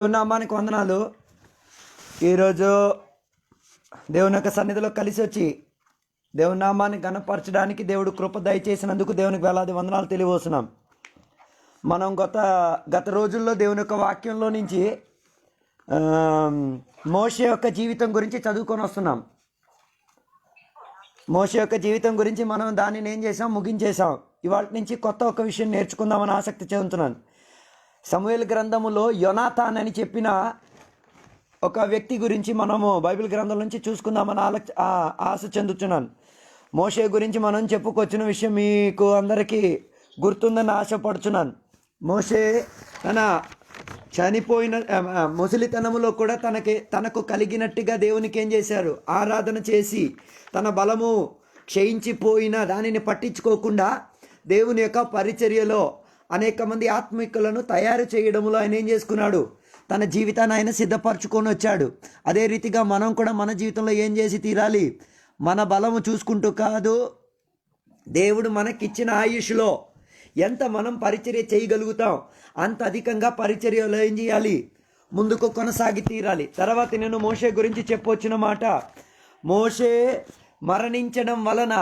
నామానికి వందనాలు. ఈరోజు దేవుని యొక్క సన్నిధిలో కలిసి వచ్చి దేవుని నామాన్ని గణపరచడానికి దేవుడు కృప దయచేసినందుకు దేవునికి వేలాది వందనాలు తెలియవస్తున్నాం. మనం గత రోజుల్లో దేవుని యొక్క వాక్యంలో నుంచి మోషే యొక్క జీవితం గురించి చదువుకొని వస్తున్నాం. మోషే యొక్క జీవితం గురించి మనం దానిని ఏం చేసాం, ముగించేసాం. ఇవాళ నుంచి కొత్త ఒక విషయం నేర్చుకుందామని ఆసక్తి చెందుతున్నాను. సమూయేలు గ్రంథములో యోనాతాన్ అని చెప్పిన ఒక వ్యక్తి గురించి మనము బైబిల్ గ్రంథం నుంచి చూసుకుందామని ఆశ చెందుతున్నాను. మోషే గురించి మనం చెప్పుకొచ్చిన విషయం మీకు అందరికీ గుర్తుందని ఆశపడుచున్నాను. మోషే తన చనిపోయిన ముసలితనములో కూడా తనకు కలిగినట్టుగా దేవునికి ఏం చేశారు, ఆరాధన చేసి తన బలము క్షయించిపోయిన దానిని పట్టించుకోకుండా దేవుని యొక్క పరిచర్యలో అనేక మంది ఆత్మికులను తయారు చేయడంలో ఆయన ఏం చేసుకున్నాడు, తన జీవితాన్ని ఆయన సిద్ధపరచుకొని వచ్చాడు. అదే రీతిగా మనం కూడా మన జీవితంలో ఏం చేసి తీరాలి, మన బలము చూసుకుంటూ కాదు, దేవుడు మనకిచ్చిన ఆయుష్లో ఎంత మనం పరిచర్య చేయగలుగుతాం అంత అధికంగా పరిచర్యలో ఏం చేయాలి, ముందుకు కొనసాగి తీరాలి. తర్వాత నేను మోషే గురించి చెప్పొచ్చిన మాట, మోషే మరణించడం వలన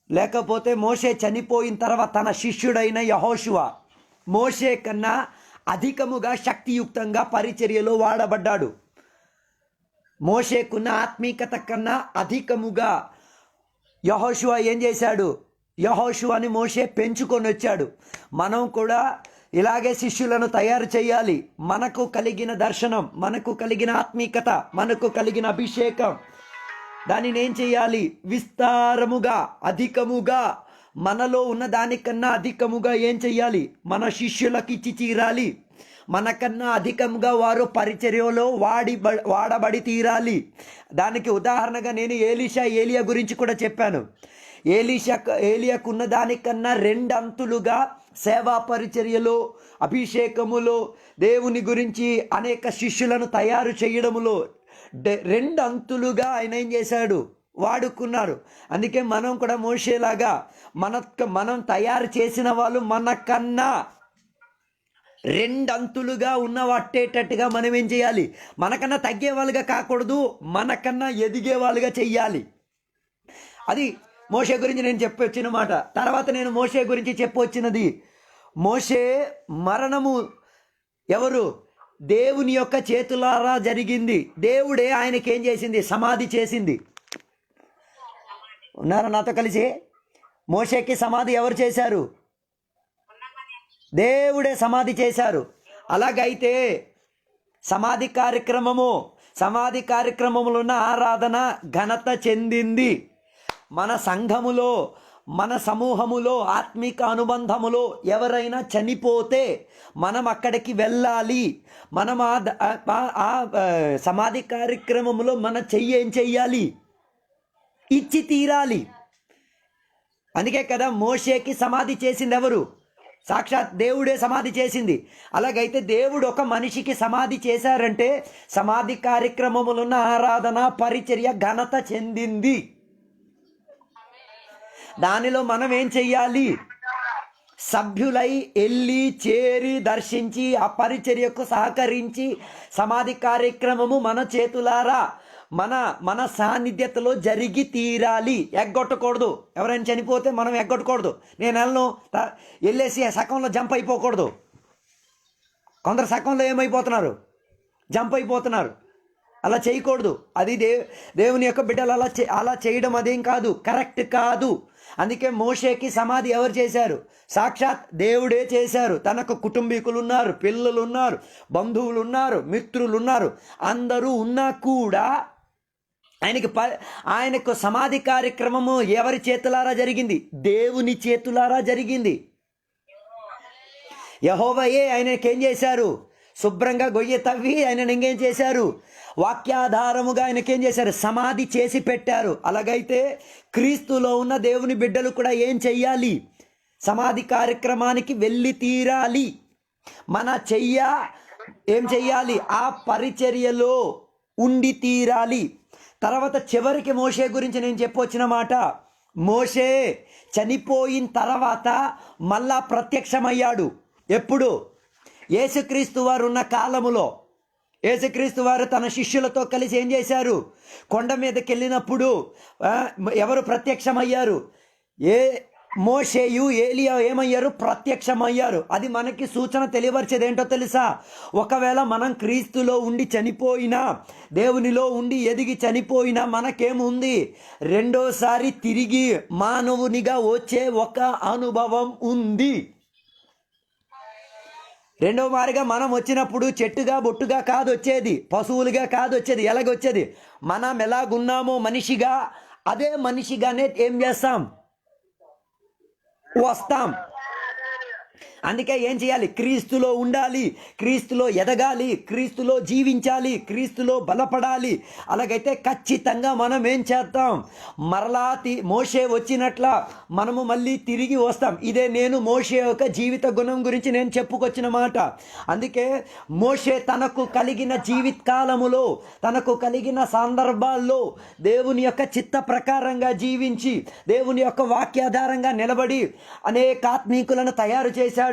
లేకపోతే మోషే చనిపోయిన తర్వాత తన శిష్యుడైన యెహోషువ మోషే కన్నా అధికముగా శక్తియుక్తంగా పరిచర్యలో వాడబడ్డాడు. మోషేకున్న ఆత్మీకత కన్నా అధికముగా యెహోషువ ఏం చేశాడు, యెహోషువని మోషే పెంచుకొని వచ్చాడు. మనం కూడా ఇలాగే శిష్యులను తయారు చేయాలి. మనకు కలిగిన దర్శనం, మనకు కలిగిన ఆత్మీకత, మనకు కలిగిన అభిషేకం, దానిని ఏం చేయాలి, విస్తారముగా అధికముగా మనలో ఉన్న దానికన్నా అధికముగా ఏం చెయ్యాలి, మన శిష్యులకు ఇచ్చి తీరాలి. మనకన్నా అధికంగా వారు పరిచర్యలో వాడబడి తీరాలి. దానికి ఉదాహరణగా నేను ఏలియా గురించి కూడా చెప్పాను. ఏలియాకున్న దానికన్నా రెండంతులుగా సేవా పరిచర్యలో, అభిషేకములో, దేవుని గురించి అనేక శిష్యులను తయారు చేయడములో రెండంతులుగా ఆయన ఏం చేశాడు, వాడుకున్నారు. అందుకే మనం కూడా మోషేలాగా మనం తయారు చేసిన వాళ్ళు మనకన్నా రెండంతులుగా ఉన్నవట్టేటట్టుగా మనం ఏం చేయాలి, మనకన్నా తగ్గే వాళ్ళుగా కాకూడదు, మనకన్నా ఎదిగే వాళ్ళుగా చెయ్యాలి. అది మోషే గురించి నేను చెప్పొచ్చిన మాట. తర్వాత నేను మోషే గురించి చెప్పొచ్చినది, మోషే మరణము ఎవరు, దేవుని యొక్క చేతులారా జరిగింది. దేవుడే ఆయనకి ఏం చేసింది, సమాధి చేసింది. ఉన్నారా నాతో కలిసి? మోషేకి సమాధి ఎవరు చేశారు, దేవుడే సమాధి చేశారు. అలాగైతే సమాధి కార్యక్రమములో ఉన్న ఆరాధన ఘనత చెందింది. మన సంఘములో, మన సమూహములో, ఆత్మిక అనుబంధములో ఎవరైనా చనిపోతే మనం అక్కడికి వెళ్ళాలి. మనం ఆ సమాధి కార్యక్రమంలో మన చెయ్యి ఏం చెయ్యాలి, ఇచ్చి తీరాలి. అందుకే కదా మోషేకి సమాధి చేసింది ఎవరు, సాక్షాత్ దేవుడే సమాధి చేసింది. అలాగైతే దేవుడు ఒక మనిషికి సమాధి చేశారంటే సమాధి కార్యక్రమములో ఉన్న ఆరాధన పరిచర్య ఘనత చెందింది. దానిలో మనం ఏం చెయ్యాలి, సభ్యులై వెళ్ళి చేరి దర్శించి ఆ పరిచర్యకు సహకరించి సమాధి కార్యక్రమము మన చేతులారా మన సాన్నిధ్యతలో జరిగి తీరాలి. ఎగ్గొట్టకూడదు. ఎవరైనా చనిపోతే మనం ఎగ్గొట్టకూడదు. నేను వెళ్ళేసి సకంలో జంప్ అయిపోకూడదు. కొందరు సకంలో ఏమైపోతున్నారు, జంప్ అయిపోతున్నారు. అలా చేయకూడదు. అది దేవుని యొక్క బిడ్డలు అలా చేయడం అదేం కాదు, కరెక్ట్ కాదు. అందుకే మోషేకి సమాధి ఎవరు చేశారు, సాక్షాత్ దేవుడే చేశారు. తనకు కుటుంబీకులు ఉన్నారు, పిల్లలు ఉన్నారు, బంధువులు ఉన్నారు, మిత్రులు ఉన్నారు. అందరూ ఉన్నా కూడా ఆయనకు సమాధి కార్యక్రమము ఎవరి చేతులారా జరిగింది, దేవుని చేతులారా జరిగింది. యెహోవాయే ఆయనకి ఏం చేశారు, శుభ్రంగా గొయ్య తవ్వి ఆయనను ఇంకేం చేశారు, వాక్యాధారముగా ఆయనకేం చేశారు, సమాధి చేసి పెట్టారు. అలాగైతే క్రీస్తులో ఉన్న దేవుని బిడ్డలు కూడా ఏం చెయ్యాలి, సమాధి కార్యక్రమానికి వెళ్ళి తీరాలి. మన ఏం చెయ్యాలి, ఆ పరిచర్యలో ఉండి తీరాలి. తర్వాత చివరికి మోషే గురించి నేను చెప్పొచ్చిన మాట, మోషే చనిపోయిన తర్వాత మళ్ళా ప్రత్యక్షమయ్యాడు. ఎప్పుడు, యేసుక్రీస్తు వారు ఉన్న కాలములో యేసుక్రీస్తు వారు తన శిష్యులతో కలిసి ఏం చేశారు? కొండ మీదకి వెళ్ళినప్పుడు ఎవరు ప్రత్యక్షమయ్యారు? మోషేయు ఏలియా ఏమయ్యారు? ప్రత్యక్షమయ్యారు. అది మనకి సూచన తెలియపరిచేది ఏంటో తెలుసా? ఒకవేళ మనం క్రీస్తులో ఉండి చనిపోయినా, దేవునిలో ఉండి ఎదిగి చనిపోయినా మనకేముంది? రెండోసారి తిరిగి మానవునిగా వచ్చే ఒక అనుభవం ఉంది. రెండవ మారిగా మనం వచ్చినప్పుడు చెట్టుగా బొట్టుగా కాదు వచ్చేది, పశువులుగా కాదు వచ్చేది. ఎలాగొచ్చేది? మనం ఎలాగున్నామో మనిషిగా, అదే మనిషిగానే ఏం చేస్తాం? వస్తాం. అందుకే ఏం చేయాలి? క్రీస్తులో ఉండాలి, క్రీస్తులో ఎదగాలి, క్రీస్తులో జీవించాలి, క్రీస్తులో బలపడాలి. అలాగైతే ఖచ్చితంగా మనం ఏం చేద్దాం? మరలా మోషే వచ్చినట్ల మనము మళ్ళీ తిరిగి వస్తాం. ఇదే నేను మోషే యొక్క జీవిత గుణం గురించి నేను చెప్పుకొచ్చిన మాట. అందుకే మోషే తనకు కలిగిన జీవితకాలములో, తనకు కలిగిన సందర్భాల్లో దేవుని యొక్క చిత్త ప్రకారంగా జీవించి, దేవుని యొక్క వాక్యాధారంగా నిలబడి అనేక ఆత్మీకులను తయారు చేశాడు.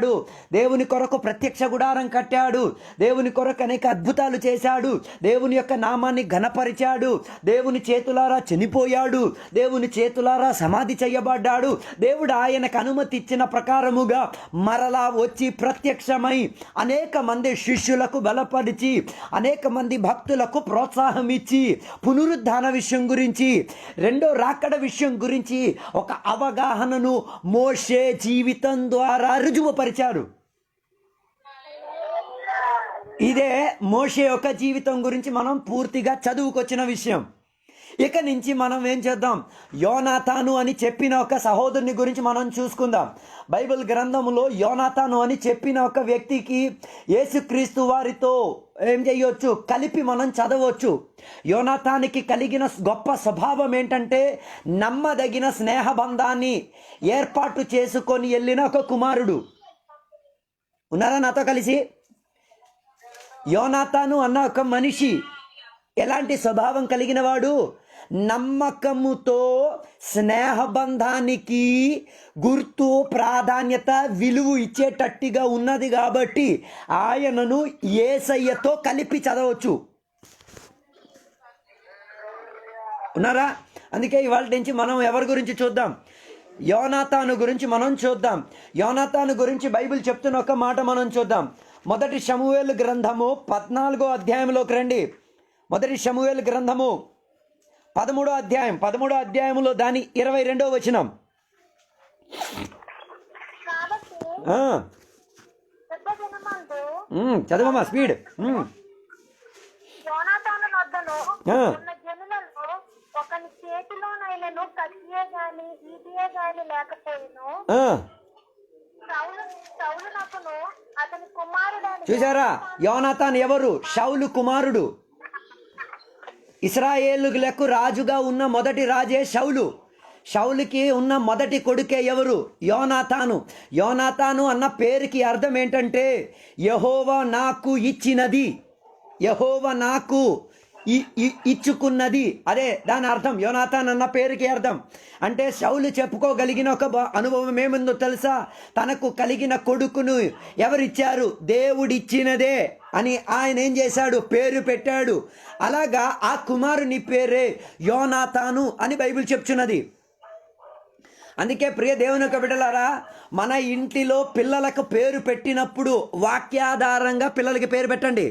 దేవుని కొరకు ప్రత్యక్ష గుడారం కట్టాడు, దేవుని కొరకు అనేక అద్భుతాలు చేశాడు, దేవుని యొక్క నామాన్ని ఘనపరిచాడు, దేవుని చేతులారా చనిపోయాడు, దేవుని చేతులారా సమాధి చేయబడ్డాడు. దేవుడు ఆయనకు అనుమతి ఇచ్చిన ప్రకారముగా మరలా వచ్చి ప్రత్యక్షమై అనేక మంది శిష్యులకు బలపరిచి, అనేక మంది భక్తులకు ప్రోత్సాహం ఇచ్చి, పునరుద్ధాన విషయం గురించి, రెండో రాకడ విషయం గురించి ఒక అవగాహనను మోషే జీవితం ద్వారా రుజువుపరిచారు. ఇదే మోషే యొక్క జీవితం గురించి మనం పూర్తిగా చదువుకొచ్చిన విషయం. ఇక నుంచి మనం ఏం చేద్దాం? యోనాతాను అని చెప్పిన ఒక సహోదరుని గురించి మనం చూసుకుందాం. బైబిల్ గ్రంథంలో యోనాతాను అని చెప్పిన ఒక వ్యక్తికి యేసుక్రీస్తు వారితో ఏం చేయొచ్చు? కలిపి మనం చదవచ్చు. యోనాతానికి కలిగిన గొప్ప స్వభావం ఏంటంటే, నమ్మదగిన స్నేహబంధాన్ని ఏర్పాటు చేసుకొని వెళ్ళిన ఒక కుమారుడు. ఉన్నారా నాతో కలిసి? యోనాతాను అన్న ఒక మనిషి ఎలాంటి స్వభావం కలిగిన వాడు? నమ్మకముతో స్నేహబంధానికి గుర్తు, ప్రాధాన్యత, విలువ ఇచ్చేటట్టుగా ఉన్నది కాబట్టి ఆయనను యేసయ్యతో కలిపి చదవచ్చు. ఉన్నారా? అందుకే ఇవాళ నుంచి మనం ఎవరి గురించి చూద్దాం? యోనాతాను గురించి మనం చూద్దాం. యోనాతాను గురించి బైబిల్ చెప్తున్న ఒక మాట మనం చూద్దాం. మొదటి సమూయేలు గ్రంథము 14వ అధ్యాయంలోకి రండి. మొదటి సమూయేలు గ్రంథము 13వ అధ్యాయం, 13వ అధ్యాయంలో దాని 22వ వచనం. చదవమ్మా, స్పీడ్. ఒకని చేతిలోనైనను కత్తియే గాని ఈటియే గాని లేకపోయిను సౌలునకును అతని కుమారుడని. చూసారా? యోనాతాన్ ఎవరు? షౌలు కుమారుడు. ఇశ్రాయేలులకు రాజుగా ఉన్న మొదటి రాజే షౌలు. షౌలుకి ఉన్న మొదటి కొడుకే ఎవరు? యోనాతాను. యోనాతాను అన్న పేరుకి అర్థం ఏంటంటే, యెహోవా నాకు ఇచ్చినది, యెహోవా నాకు ఇచ్చుకున్నది. అదే దాని అర్థం. యోనాతాన్ అన్న పేరుకి అర్థం. అంటే షౌలు చెప్పుకోగలిగిన ఒక అనుభవం ఏముందో తెలుసా? తనకు కలిగిన కొడుకును ఎవరిచ్చారు? దేవుడిచ్చినదే అని ఆయన ఏం చేశాడు? పేరు పెట్టాడు. అలాగా ఆ కుమారుని పేరే యోనాతాను అని బైబిల్ చెప్తున్నది. అందుకే ప్రియ దేవుని యొక్క బిడ్డలారా, మన ఇంటిలో పిల్లలకు పేరు పెట్టినప్పుడు వాక్యాధారంగా పిల్లలకి పేరు పెట్టండి.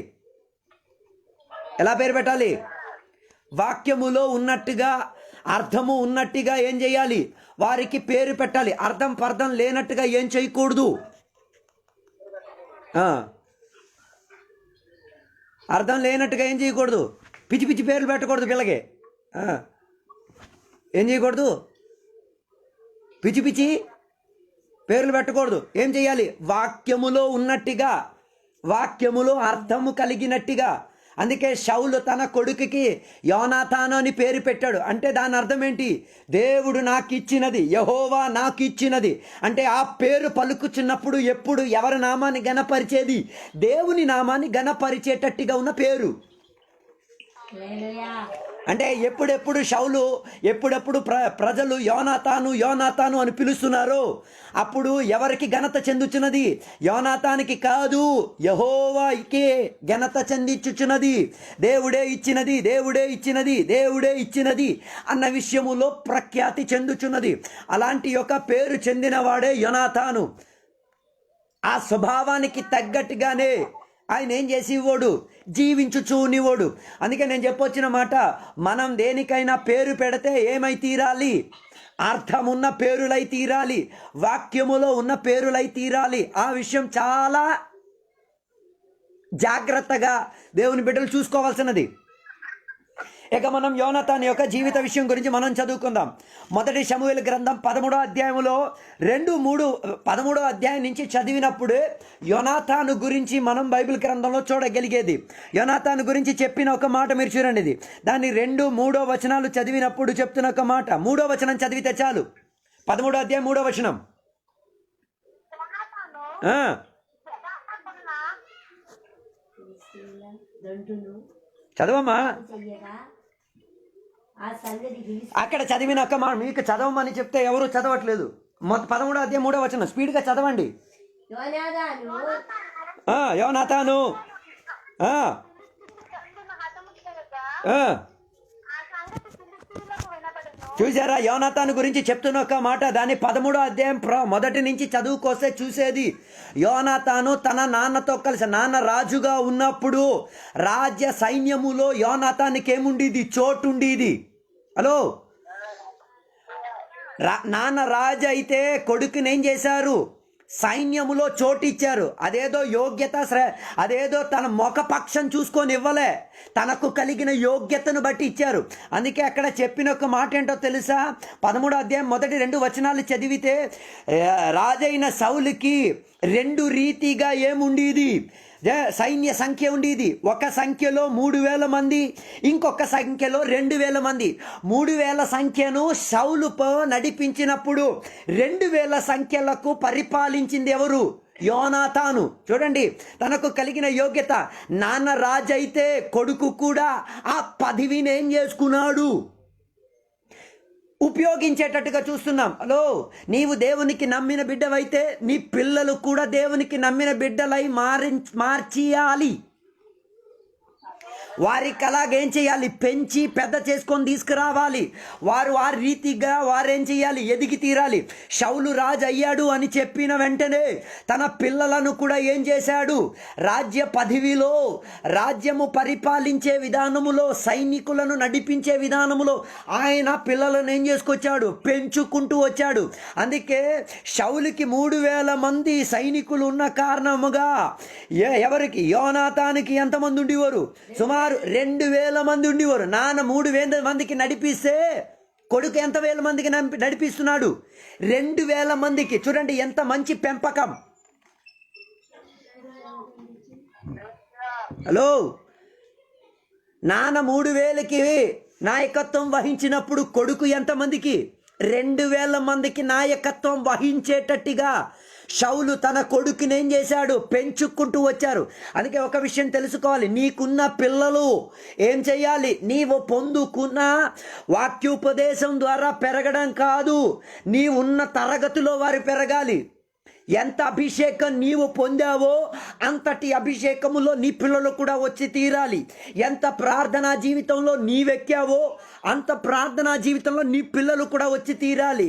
ఎలా పేరు పెట్టాలి? వాక్యములో ఉన్నట్టుగా, అర్థము ఉన్నట్టుగా ఏం చేయాలి? వారికి పేరు పెట్టాలి. అర్థం పర్థం లేనట్టుగా ఏం చేయకూడదు. అర్థం లేనట్టుగా ఏం చేయకూడదు? పిచ్చి పిచ్చి పేర్లు పెట్టకూడదు పిల్లకి. ఏం చేయకూడదు? పిచ్చి పిచ్చి పేర్లు పెట్టకూడదు. ఏం చేయాలి? వాక్యములో ఉన్నట్టుగా, వాక్యములో అర్థము కలిగినట్టుగా. అందుకే షౌలు తన కొడుకుకి యోనాతాను అని పేరు పెట్టాడు. అంటే దాని అర్థం ఏంటి? దేవుడు నాకు ఇచ్చినది, యెహోవా నాకు ఇచ్చినది. అంటే ఆ పేరు పలుకుచున్నప్పుడు ఎప్పుడు ఎవరి నామాన్ని గణపరిచేది? దేవుని నామాన్ని గణపరిచేటట్టుగా ఉన్న పేరు. అంటే ఎప్పుడెప్పుడు షౌలు ఎప్పుడెప్పుడు ప్రజలు యోనాతాను యోనాతాను అని పిలుస్తున్నారు, అప్పుడు ఎవరికి ఘనత చెందుచున్నది? యోనాతానికి కాదు, యెహోవాకే ఘనత చెందించుచున్నది. దేవుడే ఇచ్చినది, దేవుడే ఇచ్చినది, దేవుడే ఇచ్చినది అన్న విషయములో ప్రఖ్యాతి చెందుచున్నది. అలాంటి ఒక పేరు చెందినవాడే యోనాతాను. ఆ స్వభావానికి తగ్గట్టుగానే ఆయన ఏం చేసేవాడు? జీవించుచూనివాడు. అందుకే నేను చెప్పొచ్చిన మాట, మనం దేనికైనా పేరు పెడితే ఏమై తీరాలి? అర్థమున్న పేరులై తీరాలి, వాక్యములో ఉన్న పేరులై తీరాలి. ఆ విషయం చాలా జాగ్రత్తగా దేవుని బిడ్డలు చూసుకోవాల్సినది. ఇక మనం యోనాతాను యొక్క జీవిత విషయం గురించి మనం చదువుకుందాం. మొదటి సమూయేలు గ్రంథం 13వ అధ్యాయంలో 13వ అధ్యాయం నుంచి చదివినప్పుడు యోనాతాను గురించి మనం బైబిల్ గ్రంథంలో చూడగలిగేది. యోనాతాను గురించి చెప్పిన ఒక మాట మీరు చూడండి. ఇది దాన్ని 2-3 వచనాలు చదివినప్పుడు చెప్తున్న ఒక మాట. 3వ వచనం చదివితే చాలు. 13వ అధ్యాయం 3వ వచనం. చదవమ్మా. అక్కడ చదివిన ఒక మాట మీకు చదవమని చెప్తే ఎవరు చదవట్లేదు. 13వ అధ్యాయం 3వ వచనం స్పీడ్గా చదవండి. యోనాతాను చూసారా? యోనాతాను గురించి చెప్తున్న ఒక మాట. దాని 13వ అధ్యాయం మొదటి నుంచి చదువుకొస్తే చూసేది, యోనాతాను తన నాన్నతో కలిసి, నాన్న రాజుగా ఉన్నప్పుడు రాజ్య సైన్యములో యోనాతానికి ఏముండేది? చోటు ఉండేది. హలో, నాన్న రాజు అయితే కొడుకుని ఏం చేశారు? సైన్యములో చోటు ఇచ్చారు. అదేదో యోగ్యత, అదేదో తన ముఖపక్షం చూసుకొని ఇవ్వలే, తనకు కలిగిన యోగ్యతను బట్టి ఇచ్చారు. అందుకే అక్కడ చెప్పిన ఒక మాట ఏంటో తెలుసా? 13వ అధ్యాయం మొదటి 2 వచనాలు చదివితే, రాజైన సౌలుకి 2 రీతిగా ఏముండేది? సైన్య సంఖ్య ఉండేది. ఒక సంఖ్యలో 3,000 మంది, ఇంకొక సంఖ్యలో 2,000 మంది. 3,000 సంఖ్యను సౌలుతో నడిపించినప్పుడు 2,000 సంఖ్యలకు పరిపాలించింది ఎవరు? యోనాతాను. చూడండి, తనకు కలిగిన యోగ్యత. నాన్న రాజు అయితే కొడుకు కూడా ఆ పదవిని ఏం చేసుకున్నాడు? ఉపయోగించేటట్టుగా చూస్తున్నాం. హలో, నీవు దేవునికి నమ్మిన బిడ్డవైతే నీ పిల్లలు కూడా దేవునికి నమ్మిన బిడ్డలై మార్చేయాలి. వారికి అలాగేం చేయాలి? పెంచి పెద్ద చేసుకొని తీసుకురావాలి. వారు వారి రీతిగా వారేం చేయాలి? ఎదిగి తీరాలి. షౌలు రాజు అయ్యాడు అని చెప్పిన వెంటనే తన పిల్లలను కూడా ఏం చేశాడు? రాజ్య పదవిలో, రాజ్యము పరిపాలించే విధానములో, సైనికులను నడిపించే విధానములో ఆయన పిల్లలను ఏం చేసుకొచ్చాడు? పెంచుకుంటూ వచ్చాడు. అందుకే షౌలుకి 3,000 మంది సైనికులు ఉన్న కారణముగా ఎవరికి? యోనాతానికి ఎంతమంది ఉండేవారు? సుమారు 2,000 మంది ఉండేవారు. నాన్న 3,000 మందికి నడిపిస్తే కొడుకు ఎంత వేల మందికి నడిపిస్తున్నాడు? 2,000 మందికి. చూడండి ఎంత మంచి పెంపకం. హలో, నాన్న 3,000కి నాయకత్వం వహించినప్పుడు కొడుకు ఎంతమందికి? 2,000 మందికి నాయకత్వం వహించేటట్టుగా షౌలు తన కొడుకుని ఏం చేశాడు? పెంచుకుంటూ వచ్చారు. అందుకే ఒక విషయం తెలుసుకోవాలి, నీకున్న పిల్లలు ఏం చేయాలి? నీవు పొందుకున్న వాక్యోపదేశం ద్వారా పెరగడం కాదు, నీ ఉన్న తరగతిలో వారు పెరగాలి. ఎంత అభిషేకం నీవు పొందావో అంతటి అభిషేకములో నీ పిల్లలు కూడా వచ్చి తీరాలి. ఎంత ప్రార్థనా జీవితంలో నీవెక్కావో అంత ప్రార్థనా జీవితంలో నీ పిల్లలు కూడా వచ్చి తీరాలి.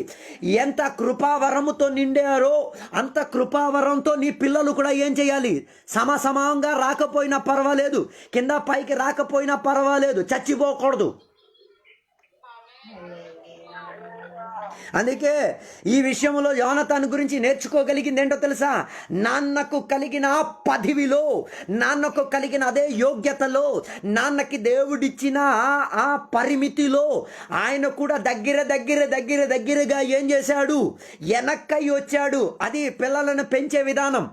ఎంత కృపావరముతో నిండారో అంత కృపావరంతో నీ పిల్లలు కూడా ఏం చేయాలి? సమసమంగా రాకపోయినా పర్వాలేదు, కింద పైకి రాకపోయినా పర్వాలేదు, చచ్చిపోకూడదు. అందుకే ఈ విషయంలో యోనాతాను గురించి నేర్చుకోగలిగింది ఏంటో తెలుసా? నాన్నకు కలిగిన పదవిలో, నాన్నకు కలిగిన అదే యోగ్యతలో, నాన్నకి దేవుడిచ్చిన ఆ పరిమితిలో ఆయన కూడా దగ్గరగా ఏం చేశాడు? వెనక్కై వచ్చాడు. అది పిల్లలను పెంచే విధానం.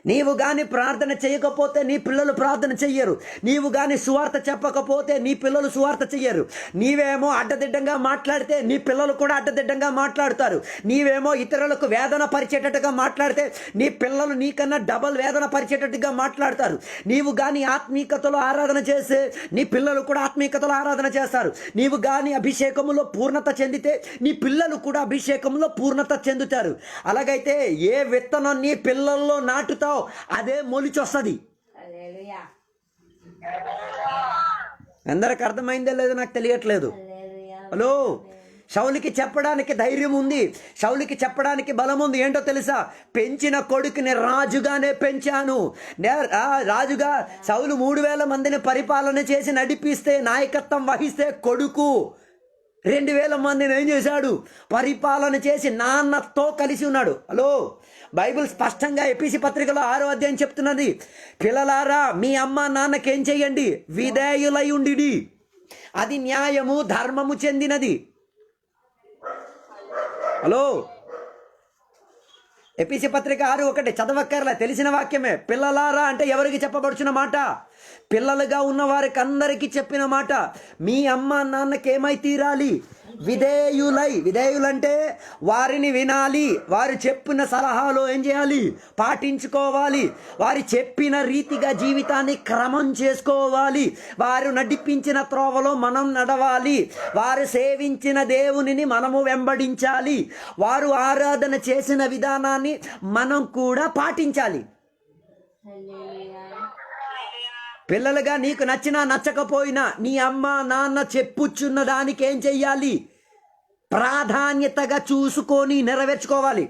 నీవు గాని ప్రార్థన చేయకపోతే నీ పిల్లలు ప్రార్థన చెయ్యరు. నీవు గాని సువార్త చెప్పకపోతే నీ పిల్లలు సువార్త చెయ్యరు. నీవేమో అడ్డదిడ్డంగా మాట్లాడితే నీ పిల్లలు కూడా అడ్డదిడ్డంగా మాట్లాడతారు. నీవేమో ఇతరులకు వేదన పరిచేటట్టుగా మాట్లాడితే నీ పిల్లలు నీకన్నా డబల్ వేదన పరిచేటట్టుగా మాట్లాడతారు. నీవు గాని ఆత్మీయతలో ఆరాధన చేస్తే నీ పిల్లలు కూడా ఆత్మీయతలో ఆరాధన చేస్తారు. నీవు గాని అభిషేకములో పూర్ణత చెందితే నీ పిల్లలు కూడా అభిషేకంలో పూర్ణత చెందుతారు. అలాగైతే ఏ విత్తనం నీ పిల్లల్లో నాటుతావు అదే మొలిచొస్తుంది. అందరికి అర్థమైందో లేదో నాకు తెలియట్లేదు. హలో, శౌలికి చెప్పడానికి ధైర్యం ఉంది, శౌలికి చెప్పడానికి బలం ఉంది. ఏంటో తెలుసా? పెంచిన కొడుకుని రాజుగానే పెంచాను. రాజుగా సౌలు 3000 మందిని పరిపాలన చేసి నడిపిస్తే, నాయకత్వం వహిస్తే, కొడుకు 2000 మందిని ఏం చేశాడు? పరిపాలన చేసి నాన్నతో కలిసి ఉన్నాడు. హలో, బైబిల్ స్పష్టంగా ఎపిసి పత్రికలో 6వ అధ్యాయం చెప్తున్నది, పిల్లలారా మీ అమ్మ నాన్నకేం చేయండి? విధేయులై ఉండిడి, అది న్యాయము ధర్మము చెందినది. హలో, ఎపిసి పత్రిక 6:1 చదవక్కర్లా, తెలిసిన వాక్యమే. పిల్లలారా అంటే ఎవరికి చెప్పబడుచున్న మాట? పిల్లలుగా ఉన్న వారికి అందరికీ చెప్పిన మాట. మీ అమ్మ నాన్నకి ఏమై తీరాలి? విధేయులై. విధేయులంటే వారిని వినాలి, వారు చెప్పిన సలహాలు ఏం చేయాలి? పాటించుకోవాలి. వారు చెప్పిన రీతిగా జీవితాన్ని క్రమం చేసుకోవాలి. వారు నడిపించిన త్రోవలో మనం నడవాలి. వారు సేవించిన దేవునిని మనము వెంబడించాలి. వారు ఆరాధన చేసిన విధానాన్ని మనం కూడా పాటించాలి. పిల్లలుగా నీకు నచ్చినా నచ్చకపోయినా నీ అమ్మ నాన్న చెప్పుచున్న దానికి ఏం చెయ్యాలి? ప్రాధాన్యతగా చూసుకొని నెరవేర్చుకోవాలి.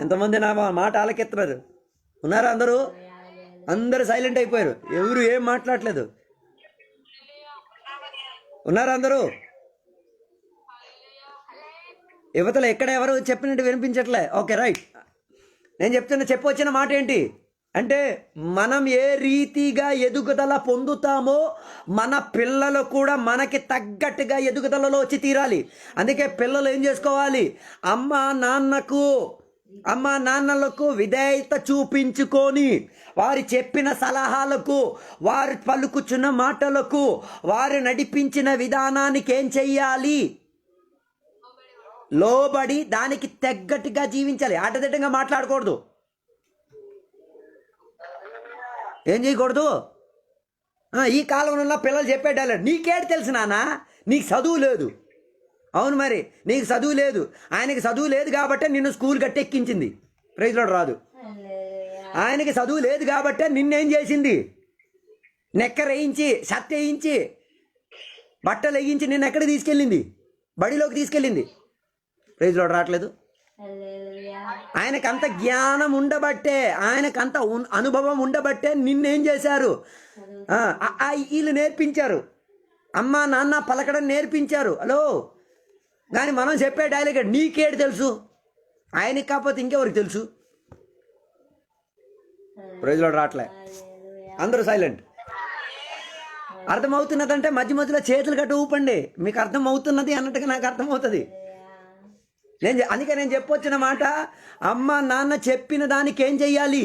ఎంతమంది నా మాట ఆలకెత్తున్నారు? ఉన్నారా అందరూ? అందరూ సైలెంట్ అయిపోయారు, ఎవరు ఏం మాట్లాడలేదు. ఉన్నారా అందరూ? యువతలు ఎక్కడ ఎవరు చెప్పినట్టు వినిపించట్లే. Okay, right. నేను చెప్పొచ్చిన మాట ఏంటి అంటే, మనం ఏ రీతిగా ఎదుగుదల పొందుతామో మన పిల్లలు కూడా మనకి తగ్గట్టుగా ఎదుగుదలలో వచ్చి తీరాలి. అందుకే పిల్లలు ఏం చేసుకోవాలి? అమ్మ నాన్నలకు విధేయత చూపించుకొని, వారు చెప్పిన సలహాలకు, వారు పలుకుచున్న మాటలకు, వారు నడిపించిన విధానానికి ఏం చెయ్యాలి? లోబడి దానికి తగ్గట్టుగా జీవించాలి. అడ్డదిడ్డంగా మాట్లాడకూడదు. ఏం చేయకూడదు? ఈ కాలంలో పిల్లలు చెప్పే డైలాగ్, నీకేటి తెలుసు నాన్న, నీకు చదువు లేదు. అవును, మరి నీకు చదువు లేదు. ఆయనకి చదువు లేదు కాబట్టే నిన్ను స్కూల్ గట్టెక్కించింది. ప్రైజ్లో రాదు. ఆయనకి చదువు లేదు కాబట్టే నిన్నేం చేసింది? నెక్కర వేయించి, షర్ట్ వేయించి, బట్టలు వేయించి నిన్ను ఎక్కడికి తీసుకెళ్ళింది? బడిలోకి తీసుకెళ్ళింది. ప్రైజ్లో రావట్లేదు. ఆయనకంత జ్ఞానం ఉండబట్టే, ఆయనకంత అనుభవం ఉండబట్టే నిన్నేం చేశారు? వీళ్ళు నేర్పించారు, అమ్మ నాన్న పలకడం నేర్పించారు. హలో, కానీ మనం చెప్పే డైలాగ్, నీకేడు తెలుసు? ఆయనకి కాకపోతే ఇంకెవరికి తెలుసు? ప్రైజ్లో రావట్లే. అందరూ సైలెంట్. అర్థమవుతున్నదంటే మధ్య మధ్యలో చేతులు గట్ట ఊపండి, మీకు అర్థమవుతున్నది అన్నట్టుగా నాకు అర్థమవుతుంది. అందుకే నేను చెప్పొచ్చిన మాట, అమ్మ నాన్న చెప్పిన దానికి ఏం చెయ్యాలి?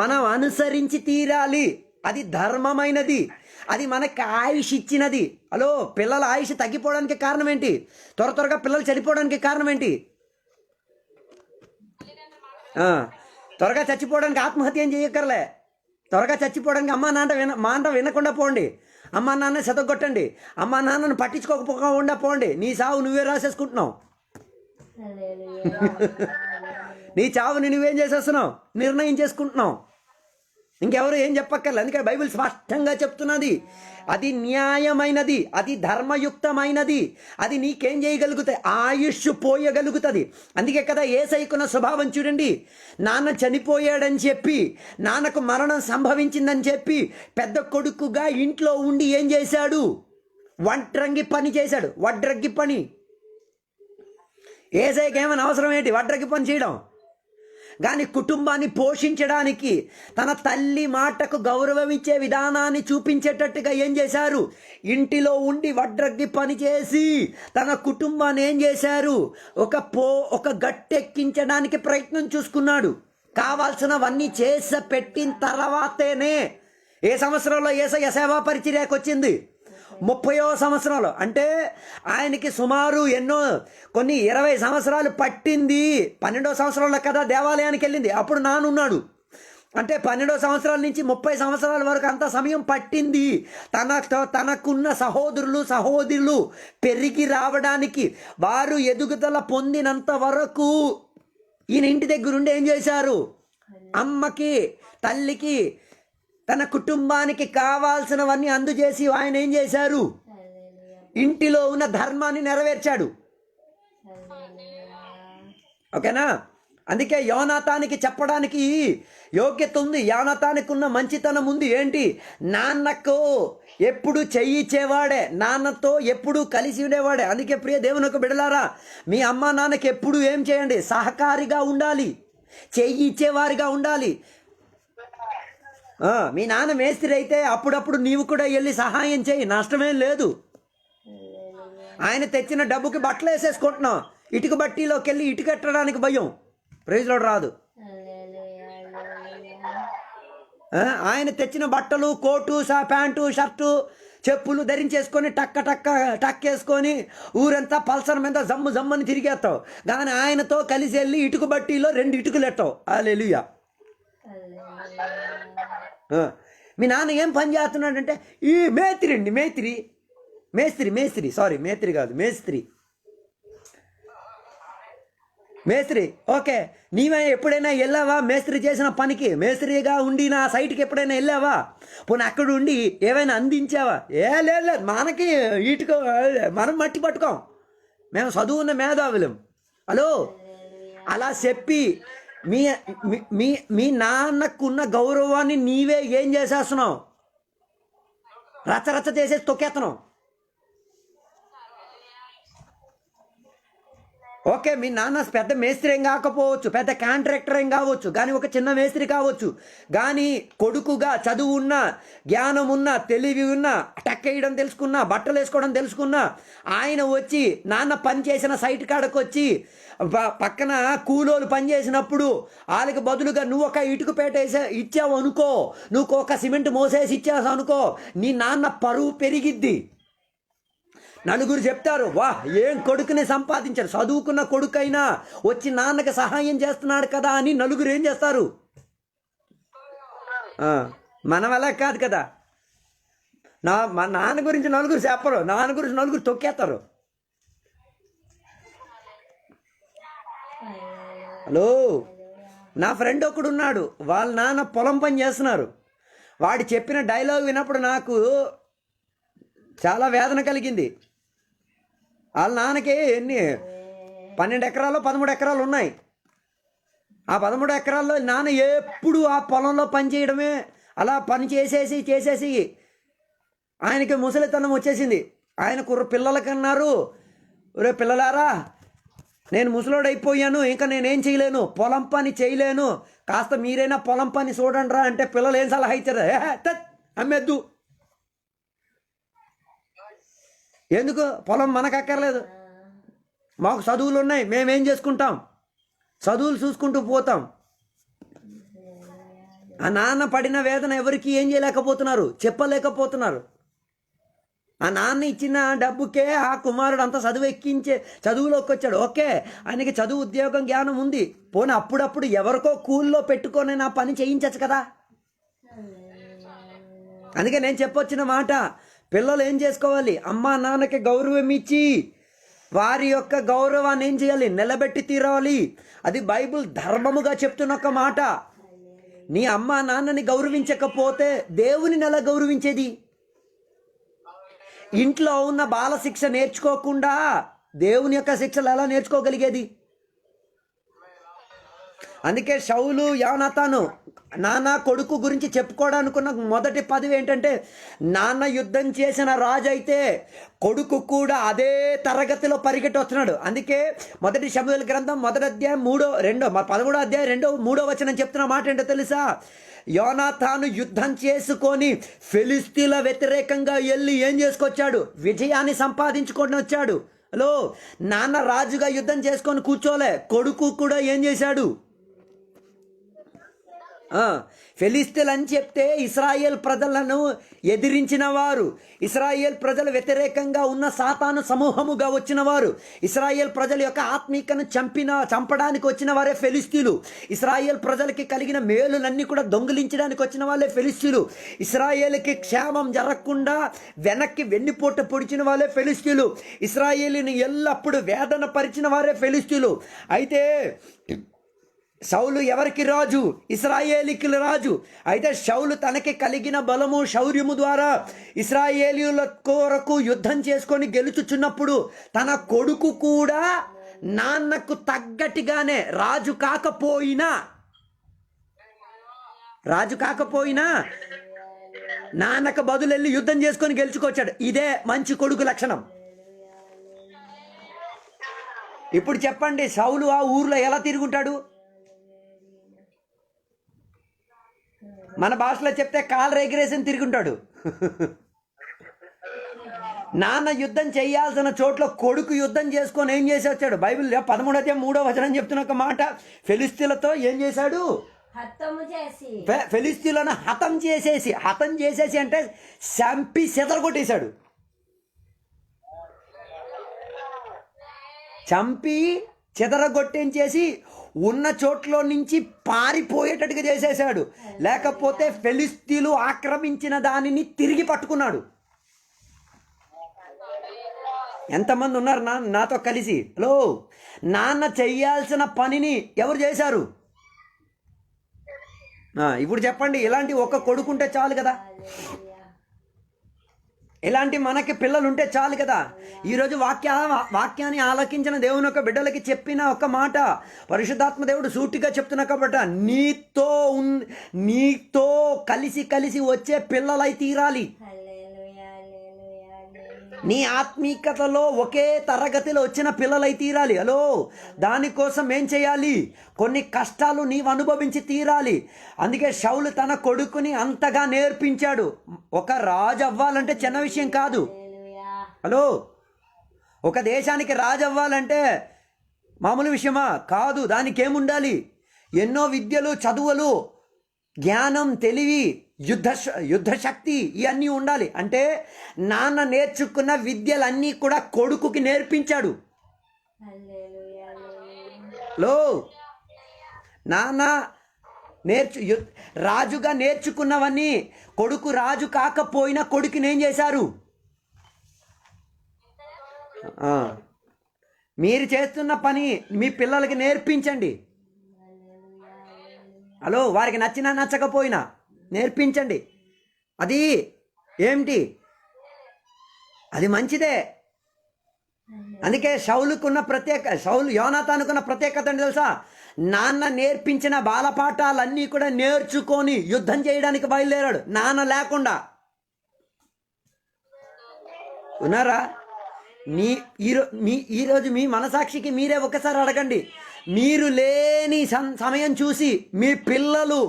మనం అనుసరించి తీరాలి. అది ధర్మమైనది, అది మనకి ఆయుష్ ఇచ్చినది. హలో, పిల్లల ఆయుష్ తగ్గిపోవడానికి కారణం ఏంటి? త్వరగా పిల్లలు చనిపోవడానికి కారణం ఏంటి? త్వరగా చచ్చిపోవడానికి ఆత్మహత్య ఏం చేయక్కర్లే. త్వరగా చచ్చిపోవడానికి అమ్మ నాన్న మాట వినకుండా పోండి. అమ్మ నాన్న సెతగొట్టండి. అమ్మ నాన్నను పట్టించుకోకపోకుండా పోండి. నీ సావు నువ్వే రాసేసుకుంటున్నావు. నీ చావుని నువ్వేం చేసేస్తున్నావు? నిర్ణయం చేసుకుంటున్నావు. ఇంకెవరు ఏం చెప్పక్కర్లేదు. అందుకే బైబిల్ స్పష్టంగా చెప్తున్నది, అది న్యాయమైనది, అది ధర్మయుక్తమైనది, అది నీకేం చేయగలుగుతాయి? ఆయుష్ పోయగలుగుతుంది. అందుకే కదా యేసయ్యకున్న స్వభావం చూడండి. నాన్న చనిపోయాడని చెప్పి, నాన్నకు మరణం సంభవించిందని చెప్పి పెద్ద కొడుకుగా ఇంట్లో ఉండి ఏం చేశాడు? వడ్రంగి పని చేశాడు. వడ్రంగి పని. యేసయ్యకి ఏమైనా అవసరం ఏంటి వడ్రంగి పని చేయడం? కానీ కుటుంబాన్ని పోషించడానికి తన తల్లి మాటకు గౌరవం ఇచ్చే విధానాన్ని చూపించేటట్టుగా ఏం చేశారు? ఇంటిలో ఉండి వడ్రగ్గి పనిచేసి తన కుటుంబాన్ని ఏం చేశారు? ఒక గట్టెక్కించడానికి ప్రయత్నం చూసుకున్నాడు. కావాల్సినవన్నీ చేసి పెట్టిన తర్వాతనే ఏ సంవత్సరంలో యేసయ్య సేవా పరిచర్యకు వచ్చింది? 30వ సంవత్సరంలో. అంటే ఆయనకి సుమారు కొన్ని 20 సంవత్సరాలు పట్టింది. 12వ సంవత్సరంలో కదా దేవాలయానికి వెళ్ళింది. అప్పుడు నానున్నాడు. అంటే 12వ సంవత్సరాల నుంచి 30 సంవత్సరాల వరకు అంత సమయం పట్టింది తనకున్న సహోదరులు పెరిగి రావడానికి. వారు ఎదుగుదల పొందినంత వరకు ఈయన ఇంటి దగ్గరుండి ఏం చేశారు? అమ్మకి, తల్లికి, తన కుటుంబానికి కావాల్సినవన్నీ అందజేసి ఆయన ఏం చేశారు? ఇంటిలో ఉన్న ధర్మాన్ని నెరవేర్చాడు. ఓకేనా? అందుకే యోనాతానికి చెప్పడానికి యోగ్యత ఉంది. యోనాతానికి ఉన్న మంచితనం ఉంది. ఏంటి? నాన్నకు ఎప్పుడు చెయ్యి ఇచ్చేవాడే, నాన్నతో ఎప్పుడు కలిసి ఉండేవాడే. అందుకే ప్రియ దేవుని యొక్క బిడ్డలారా, మీ అమ్మ నాన్నకి ఎప్పుడు ఏం చేయండి? సహకారిగా ఉండాలి, చెయ్యి ఇచ్చేవారిగా ఉండాలి. మీ నాన్న మేస్త్రి అయితే అప్పుడప్పుడు నీవు కూడా వెళ్ళి సహాయం చేయి, నష్టమేం లేదు. ఆయన తెచ్చిన డబ్బుకి బట్టలు వేసేసుకుంటున్నాం, ఇటుక బట్టీలోకి వెళ్ళి ఇటుక ఎట్టడానికి భయం, ప్రైజ్లో రాదు. ఆయన తెచ్చిన బట్టలు, కోటు, ప్యాంటు, షర్టు, చెప్పులు ధరించేసుకొని టక్కేసుకొని ఊరంతా పల్సర్ మీద జమ్మని తిరిగేస్తావు. కానీ ఆయనతో కలిసి వెళ్ళి ఇటుక బట్టీలో 2 ఇటుకలు ఎత్తావు. హల్లెలూయా. మీ నాన్న ఏం పని చేస్తున్నాడంటే ఈ మేస్త్రి. ఓకే, నీవే ఎప్పుడైనా వెళ్ళావా మేస్త్రి చేసిన పనికి? మేస్త్రిగా ఉండి నా సైట్కి ఎప్పుడైనా వెళ్ళావా? పోనీ అక్కడ ఉండి ఏమైనా అందించావా? లేదు, మనకి ఇటుక, మనం మట్టి పట్టుకోం, మేము చదువున్న మేధావులం. హలో, అలా చెప్పి మీ నాన్నకున్న గౌరవాన్ని నీవే ఏం చేసేస్తున్నావు? రచ్చరచ్చ చేసేసి తొక్కేస్తున్నావు. ఓకే, మీ నాన్న పెద్ద మేస్త్రి ఏం కాకపోవచ్చు, పెద్ద కాంట్రాక్టర్ ఏం కావచ్చు, కానీ ఒక చిన్న మేస్త్రి కావచ్చు. కానీ కొడుకుగా చదువు ఉన్న, జ్ఞానం ఉన్న, తెలివి ఉన్న, టక్కేయడం తెలుసుకున్నా, బట్టలు వేసుకోవడం తెలుసుకున్నా, ఆయన వచ్చి నాన్న పని చేసిన సైట్ కాడకు వచ్చి పక్కన కూలోలు పని చేసినప్పుడు వాళ్ళకి బదులుగా నువ్వు ఒక ఇటుకపేట ఇచ్చావు అనుకో, నువ్వు ఒక సిమెంట్ మోసేసి ఇచ్చావు అనుకో, నీ నాన్న పరువు పెరిగిద్ది. నలుగురు చెప్తారు, వా ఏం కొడుకుని సంపాదించారు, చదువుకున్న కొడుకైనా వచ్చి నాన్నకి సహాయం చేస్తున్నాడు కదా అని నలుగురు ఏం చేస్తారు? మనం అలా కాదు కదా. మా నాన్న గురించి నలుగురు చెప్పరు, నాన్న గురించి నలుగురు తొక్కేస్తారు. హలో, నా ఫ్రెండ్ ఒకడు ఉన్నాడు, వాళ్ళ నాన్న పొలం పని చేస్తున్నారు. వాడు చెప్పిన డైలాగ్ విన్నప్పుడు నాకు చాలా వేదన కలిగింది. వాళ్ళ నాన్నకి 12 ఎకరాలు 13 ఎకరాలు ఉన్నాయి. ఆ 13 ఎకరాల్లో నాన్న ఎప్పుడు ఆ పొలంలో పని చేయడమే, అలా పని చేసేసి ఆయనకి ముసలితనం వచ్చేసింది. ఆయన పిల్లలకన్నారు, ఒరే పిల్లలారా, నేను ముసలోడైపోయాను, ఇంకా నేనేం చేయలేను, పొలం పని చేయలేను, కాస్త మీరైనా పొలం పని చూడండి రా అంటే పిల్లలు ఏం సలహా ఇచ్చారు? అమ్మేద్దు, ఎందుకు, పొలం మనకు అక్కర్లేదు, మాకు చదువులు ఉన్నాయి, మేమేం చేసుకుంటాం, చదువులు చూసుకుంటూ పోతాం. ఆ నాన్న పడిన వేదన ఎవరికి ఏం చేయలేకపోతున్నారు, చెప్పలేకపోతున్నారు. ఆ నాన్న ఇచ్చిన డబ్బుకే ఆ కుమారుడు అంతా చదువులోకి వచ్చాడు. ఓకే, ఆయనకి చదువు, ఉద్యోగం, జ్ఞానం ఉంది. పోనీ అప్పుడప్పుడు ఎవరికో కూల్లో పెట్టుకొని నా పని చేయించచ్చు కదా. అందుకే నేను చెప్పొచ్చిన మాట, పిల్లలు ఏం చేసుకోవాలి? అమ్మా నాన్నకి గౌరవం ఇచ్చి వారి యొక్క గౌరవాన్ని ఏం చేయాలి? నిలబెట్టి తీరాలి. అది బైబిల్ ధర్మముగా చెప్తున్న ఒక మాట. నీ అమ్మా నాన్నని గౌరవించకపోతే దేవుని ఎలా గౌరవించేది? ఇంట్లో ఉన్న బాల శిక్ష నేర్చుకోకుండా దేవుని యొక్క శిక్షలు ఎలా నేర్చుకోగలిగేది? అందుకే సౌలు యోనాతాను నాన్న కొడుకు గురించి చెప్పుకోవడానుకున్న మొదటి పదవి ఏంటంటే, నాన్న యుద్ధం చేసిన రాజు అయితే కొడుకు కూడా అదే తరగతిలో పరిగెట్టి వస్తున్నాడు. అందుకే మొదటి సమూయేలు గ్రంథం 1 అధ్యాయం 13 అధ్యాయం 2-3 వచనం చెప్తున్న మాట ఏంటో తెలుసా? యోనాతాను యుద్ధం చేసుకొని ఫిలిస్తీన్ల వ్యతిరేకంగా వెళ్ళి ఏం చేసుకొచ్చాడు? విజయాన్ని సంపాదించుకొని వచ్చాడు. హలో, నాన్న రాజుగా యుద్ధం చేసుకొని కూర్చోలే, కొడుకు కూడా ఏం చేశాడు? ఫిలిస్తీన్లు అని చెప్తే ఇశ్రాయేల్ ప్రజలను ఎదిరించిన వారు, ఇశ్రాయేల్ ప్రజల వ్యతిరేకంగా ఉన్న సాతాను సమూహముగా వచ్చిన వారు, ఇశ్రాయేల్ ప్రజల యొక్క ఆత్మీకను చంపడానికి వచ్చిన వారే ఫిలిస్తీన్లు. ఇశ్రాయేల్ ప్రజలకి కలిగిన మేలులన్నీ కూడా దొంగిలించడానికి వచ్చిన వాళ్ళే ఫిలిస్తీన్లు. ఇశ్రాయేల్కి క్షేమం జరగకుండా వెనక్కి వెన్నుపోట పొడిచిన వాళ్ళే ఫిలిస్తీన్లు. ఇశ్రాయేలుని ఎల్లప్పుడూ వేదన పరిచిన వారే ఫిలిస్తీన్లు. అయితే సౌలు ఎవరికి రాజు? ఇశ్రాయేలీకుల రాజు. అయితే సౌలు తనకి కలిగిన బలము శౌర్యము ద్వారా ఇశ్రాయేలీయుల కొరకు యుద్ధం చేసుకొని గెలుచుచున్నప్పుడు తన కొడుకు కూడా నాన్నకు తగ్గట్టుగానే రాజు కాకపోయినా నాన్నకు బదులు వెళ్ళి యుద్ధం చేసుకొని గెలుచుకొచ్చాడు. ఇదే మంచి కొడుకు లక్షణం. ఇప్పుడు చెప్పండి, సౌలు ఆ ఊర్లో ఎలా తిరుగుంటాడు? మన భాషలో చెప్తే కాలు ఎగిరేసి తిరుగుంటాడు. నాన్న యుద్ధం చేయాల్సిన చోట్ల కొడుకు యుద్ధం చేసుకొని ఏం చేసి వచ్చాడు? బైబిల్ 13 అధ్యాయం 3వ వచనం చెప్తున్న ఒక మాట, ఫిలిస్తీన్లతో ఏం చేశాడు? ఫిలిస్తీన్లను హతం చేసేసి అంటే చంపి చెదరగొట్టేశాడు. చంపి చెదరగొట్టించేసి ఉన్న చోట్ల నుంచి పారిపోయేటట్టుగా చేసేసాడు. లేకపోతే ఫిలిస్తీన్లు ఆక్రమించిన దానిని తిరిగి పట్టుకున్నాడు. ఎంతమంది ఉన్నారు నాతో కలిసి? హలో, నాన్న చెయ్యాల్సిన పనిని ఎవరు చేశారు? ఇప్పుడు చెప్పండి, ఇలాంటి ఒక్క కొడుకుంటే చాలు కదా, ఇలాంటి మనకి పిల్లలు ఉంటే చాలు కదా. ఈరోజు వాక్యాన్ని ఆలకించిన దేవుని యొక్క బిడ్డలకి చెప్పిన ఒక మాట పరిశుద్ధాత్మ దేవుడు సూటిగా చెప్తున్నా కాబట్టి, నీతో కలిసి వచ్చే పిల్లలై తీరాలి. నీ ఆత్మీకతలో ఒకే తరగతిలో వచ్చిన పిల్లలై తీరాలి. హలో, దానికోసం ఏం చేయాలి? కొన్ని కష్టాలు నీవు అనుభవించి తీరాలి. అందుకే సౌలు తన కొడుకుని అంతగా నేర్పించాడు. ఒక రాజు అవ్వాలంటే చిన్న విషయం కాదు. హలో, ఒక దేశానికి రాజు అవ్వాలంటే మామూలు విషయమా? కాదు. దానికి ఏముండాలి? ఎన్నో విద్యలు, చదువులు, జ్ఞానం, తెలివి, యుద్ధ శక్తి, ఇవన్నీ ఉండాలి. అంటే నాన్న నేర్చుకున్న విద్యలన్నీ కూడా కొడుకుకి నేర్పించాడు. నాన్న రాజుగా నేర్చుకున్నవన్నీ కొడుకు రాజు కాకపోయినా కొడుకుని ఏం చేశారు? మీరు చేస్తున్న పని మీ పిల్లలకి నేర్పించండి. హలో, వారికి నచ్చినా నచ్చకపోయినా నేర్పించండి. అది ఏమిటి? అది మంచిదే. అందుకే యోనాతానుకున్న ప్రత్యేకత అంటే తెలుసా? నాన్న నేర్పించిన బాలపాఠాలన్నీ కూడా నేర్చుకొని యుద్ధం చేయడానికి బయలుదేరాడు, నాన్న లేకుండా. ఉన్నారా? ఈరోజు మీ మనసాక్షికి మీరే ఒకసారి అడగండి, మీరు లేని సమయం చూసి మీ పిల్లలు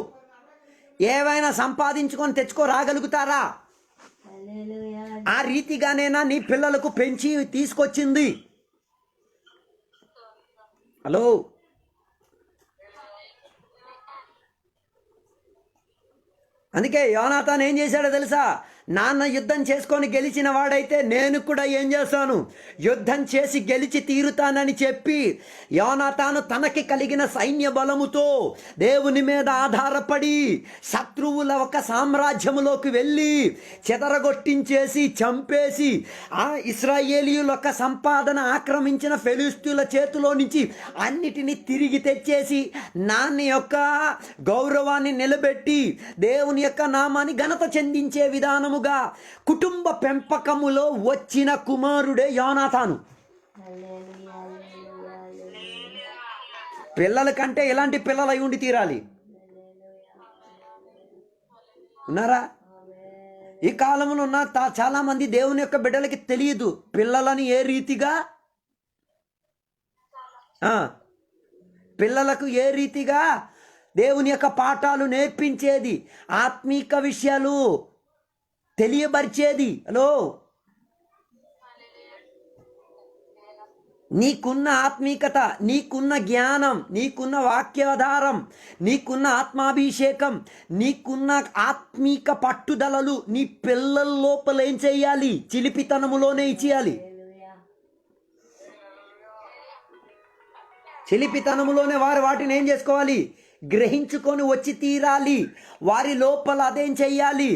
ఏవైనా సంపాదించుకొని రాగలుగుతారా? ఆ రీతిగానేనా నీ పిల్లలకు పెంచి తీసుకొచ్చింది? హలో, అందుకే యోనాతాను ఏం చేశాడో తెలుసా? నాన్న యుద్ధం చేసుకొని గెలిచిన వాడైతే నేను కూడా ఏం చేస్తాను? యుద్ధం చేసి గెలిచి తీరుతానని చెప్పి యోనాతాను తనకి కలిగిన సైన్య బలముతో దేవుని మీద ఆధారపడి శత్రువుల ఒక సామ్రాజ్యములోకి వెళ్ళి చెదరగొట్టించేసి చంపేసి ఆ ఇశ్రాయేలీయుల యొక్క సంపాదన ఆక్రమించిన ఫిలిస్తీయుల చేతిలో నుంచి అన్నిటినీ తిరిగి తెచ్చేసి నాన్న యొక్క గౌరవాన్ని నిలబెట్టి దేవుని యొక్క నామాన్ని ఘనత చెందించే విధానము కుటుంబ పెంపకములో వచ్చిన కుమారుడే యోనాతాను. పిల్లల కంటే ఎలాంటి పిల్లలు అయి ఉండి తీరాలి. ఉన్నారా? ఈ కాలంలో ఉన్న చాలా మంది దేవుని యొక్క బిడ్డలకి తెలియదు పిల్లలని ఏ రీతిగా, పిల్లలకు ఏ రీతిగా దేవుని యొక్క పాఠాలు నేర్పించేది, ఆత్మీక విషయాలు తెలియబరిచేది. హలో, నీకున్న ఆత్మీకత, నీకున్న జ్ఞానం, నీకున్న వాక్యాధారం, నీకున్న ఆత్మాభిషేకం, నీకున్న ఆత్మీక పట్టుదలలు నీ పిల్లల లోపల ఏం చేయాలి? చిలిపితనములోనే ఇచ్చేయాలి. చిలిపితనములోనే వారు వాటిని ఏం చేసుకోవాలి? గ్రహించుకొని వచ్చి తీరాలి. వారి లోపల అదేం చెయ్యాలి?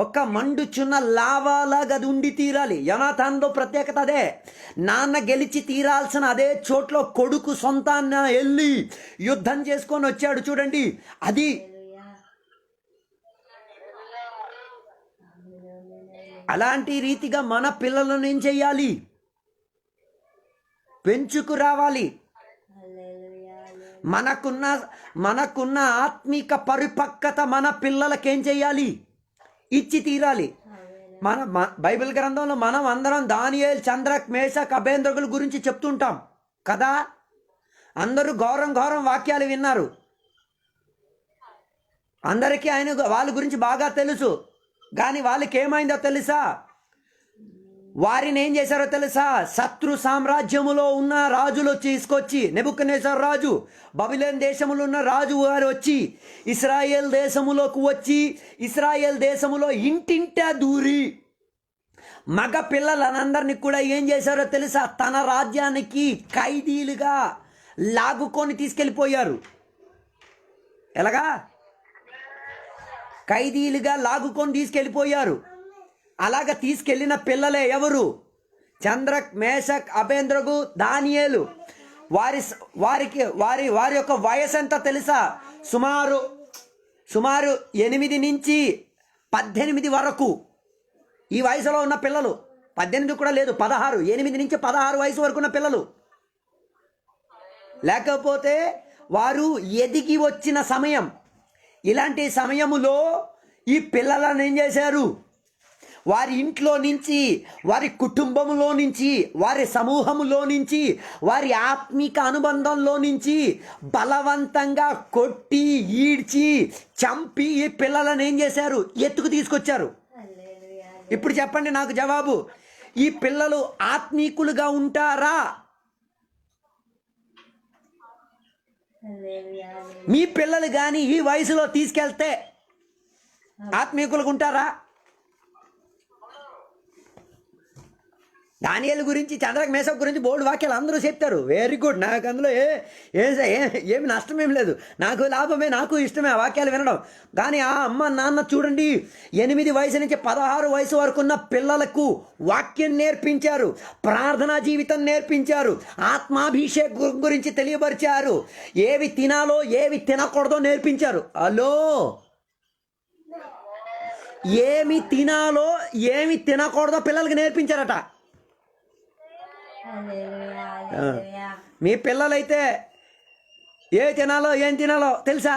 ఒక మండుచున్న లావాలాగా అది ఉండి తీరాలి. యోనాతానులో ప్రత్యేకత అదే. నాన్న గెలిచి తీరాల్సిన అదే చోట్లో కొడుకు సొంతాన్న వెళ్ళి యుద్ధం చేసుకొని వచ్చాడు చూడండి. అది అలాంటి రీతిగా మన పిల్లలను ఏం చెయ్యాలి? పెంచుకు రావాలి. మనకున్న ఆత్మీక పరిపక్వత మన పిల్లలకేం చెయ్యాలి? ఇచ్చి తీరాలి. బైబిల్ గ్రంథంలో మనం అందరం దానియేలు, షద్రక్, మేషక్, అబేద్నెగోల గురించి చెప్తుంటాం కదా. అందరూ ఘోరం వాక్యాలు విన్నారు. అందరికీ వాళ్ళ గురించి బాగా తెలుసు. కానీ వాళ్ళకి ఏమైందో తెలుసా? వారిని ఏం చేశారో తెలుసా? శత్రు సామ్రాజ్యములో ఉన్న రాజులు తీసుకొచ్చి, నెబుకద్నెజర్ రాజు, బబిలోను దేశములో ఉన్న రాజు వారు వచ్చి ఇశ్రాయేల్ దేశములోకి వచ్చి, ఇశ్రాయేల్ దేశములో ఇంటింటా దూరి మగ పిల్లలందరినీ కూడా ఏం చేశారో తెలుసా? తన రాజ్యానికి ఖైదీలుగా లాగుకొని తీసుకెళ్ళిపోయారు. ఎలాగా? ఖైదీలుగా లాగుకొని తీసుకెళ్ళిపోయారు. అలాగ తీసుకెళ్ళిన పిల్లలే ఎవరు? షద్రక్, మేషక్, అబేద్నెగో, దానియేలు. వారి యొక్క వయసు ఎంత తెలుసా? సుమారు 8 నుంచి 18 వరకు ఈ వయసులో ఉన్న పిల్లలు. 18 కూడా లేదు, 16, 8 నుంచి 16 వయసు వరకు ఉన్న పిల్లలు. లేకపోతే వారు ఎదిగి వచ్చిన సమయం. ఇలాంటి సమయములో ఈ పిల్లలను ఏం చేశారు? వారి ఇంట్లో నుంచి, వారి కుటుంబంలో నుంచి, వారి సమూహములో నుంచి, వారి ఆత్మీక అనుబంధంలో నుంచి బలవంతంగా కొట్టి, ఈడ్చి, చంపి ఈ పిల్లలను ఏం చేశారు? ఎత్తుకు తీసుకొచ్చారు. ఇప్పుడు చెప్పండి నాకు జవాబు. ఈ పిల్లలు ఆత్మీకులుగా ఉంటారా? మీ పిల్లలు కానీ ఈ వయసులో తీసుకెళ్తే ఆత్మీకులుగా ఉంటారా? దానియేలు గురించి, షద్రక్, మేషక్ గురించి బోల్డ్ వాక్యాలు అందరూ చెప్తారు. Very good. నాకు అందులో ఏమి నష్టమేం లేదు. నాకు లాభమే, నాకు ఇష్టమే ఆ వాక్యాలు వినడం. కానీ ఆ అమ్మ నాన్న చూడండి, 8 వయసు నుంచి 16 వయసు వరకు ఉన్న పిల్లలకు వాక్యం నేర్పించారు, ప్రార్థనా జీవితం నేర్పించారు, ఆత్మాభిషేకం గురించి తెలియపరిచారు, ఏవి తినాలో ఏవి తినకూడదో నేర్పించారు. హలో, ఏమి తినాలో ఏమి తినకూడదో పిల్లలకి నేర్పించారట. మీ పిల్లలైతే ఏ తినాలో ఏం తినాలో తెలుసా?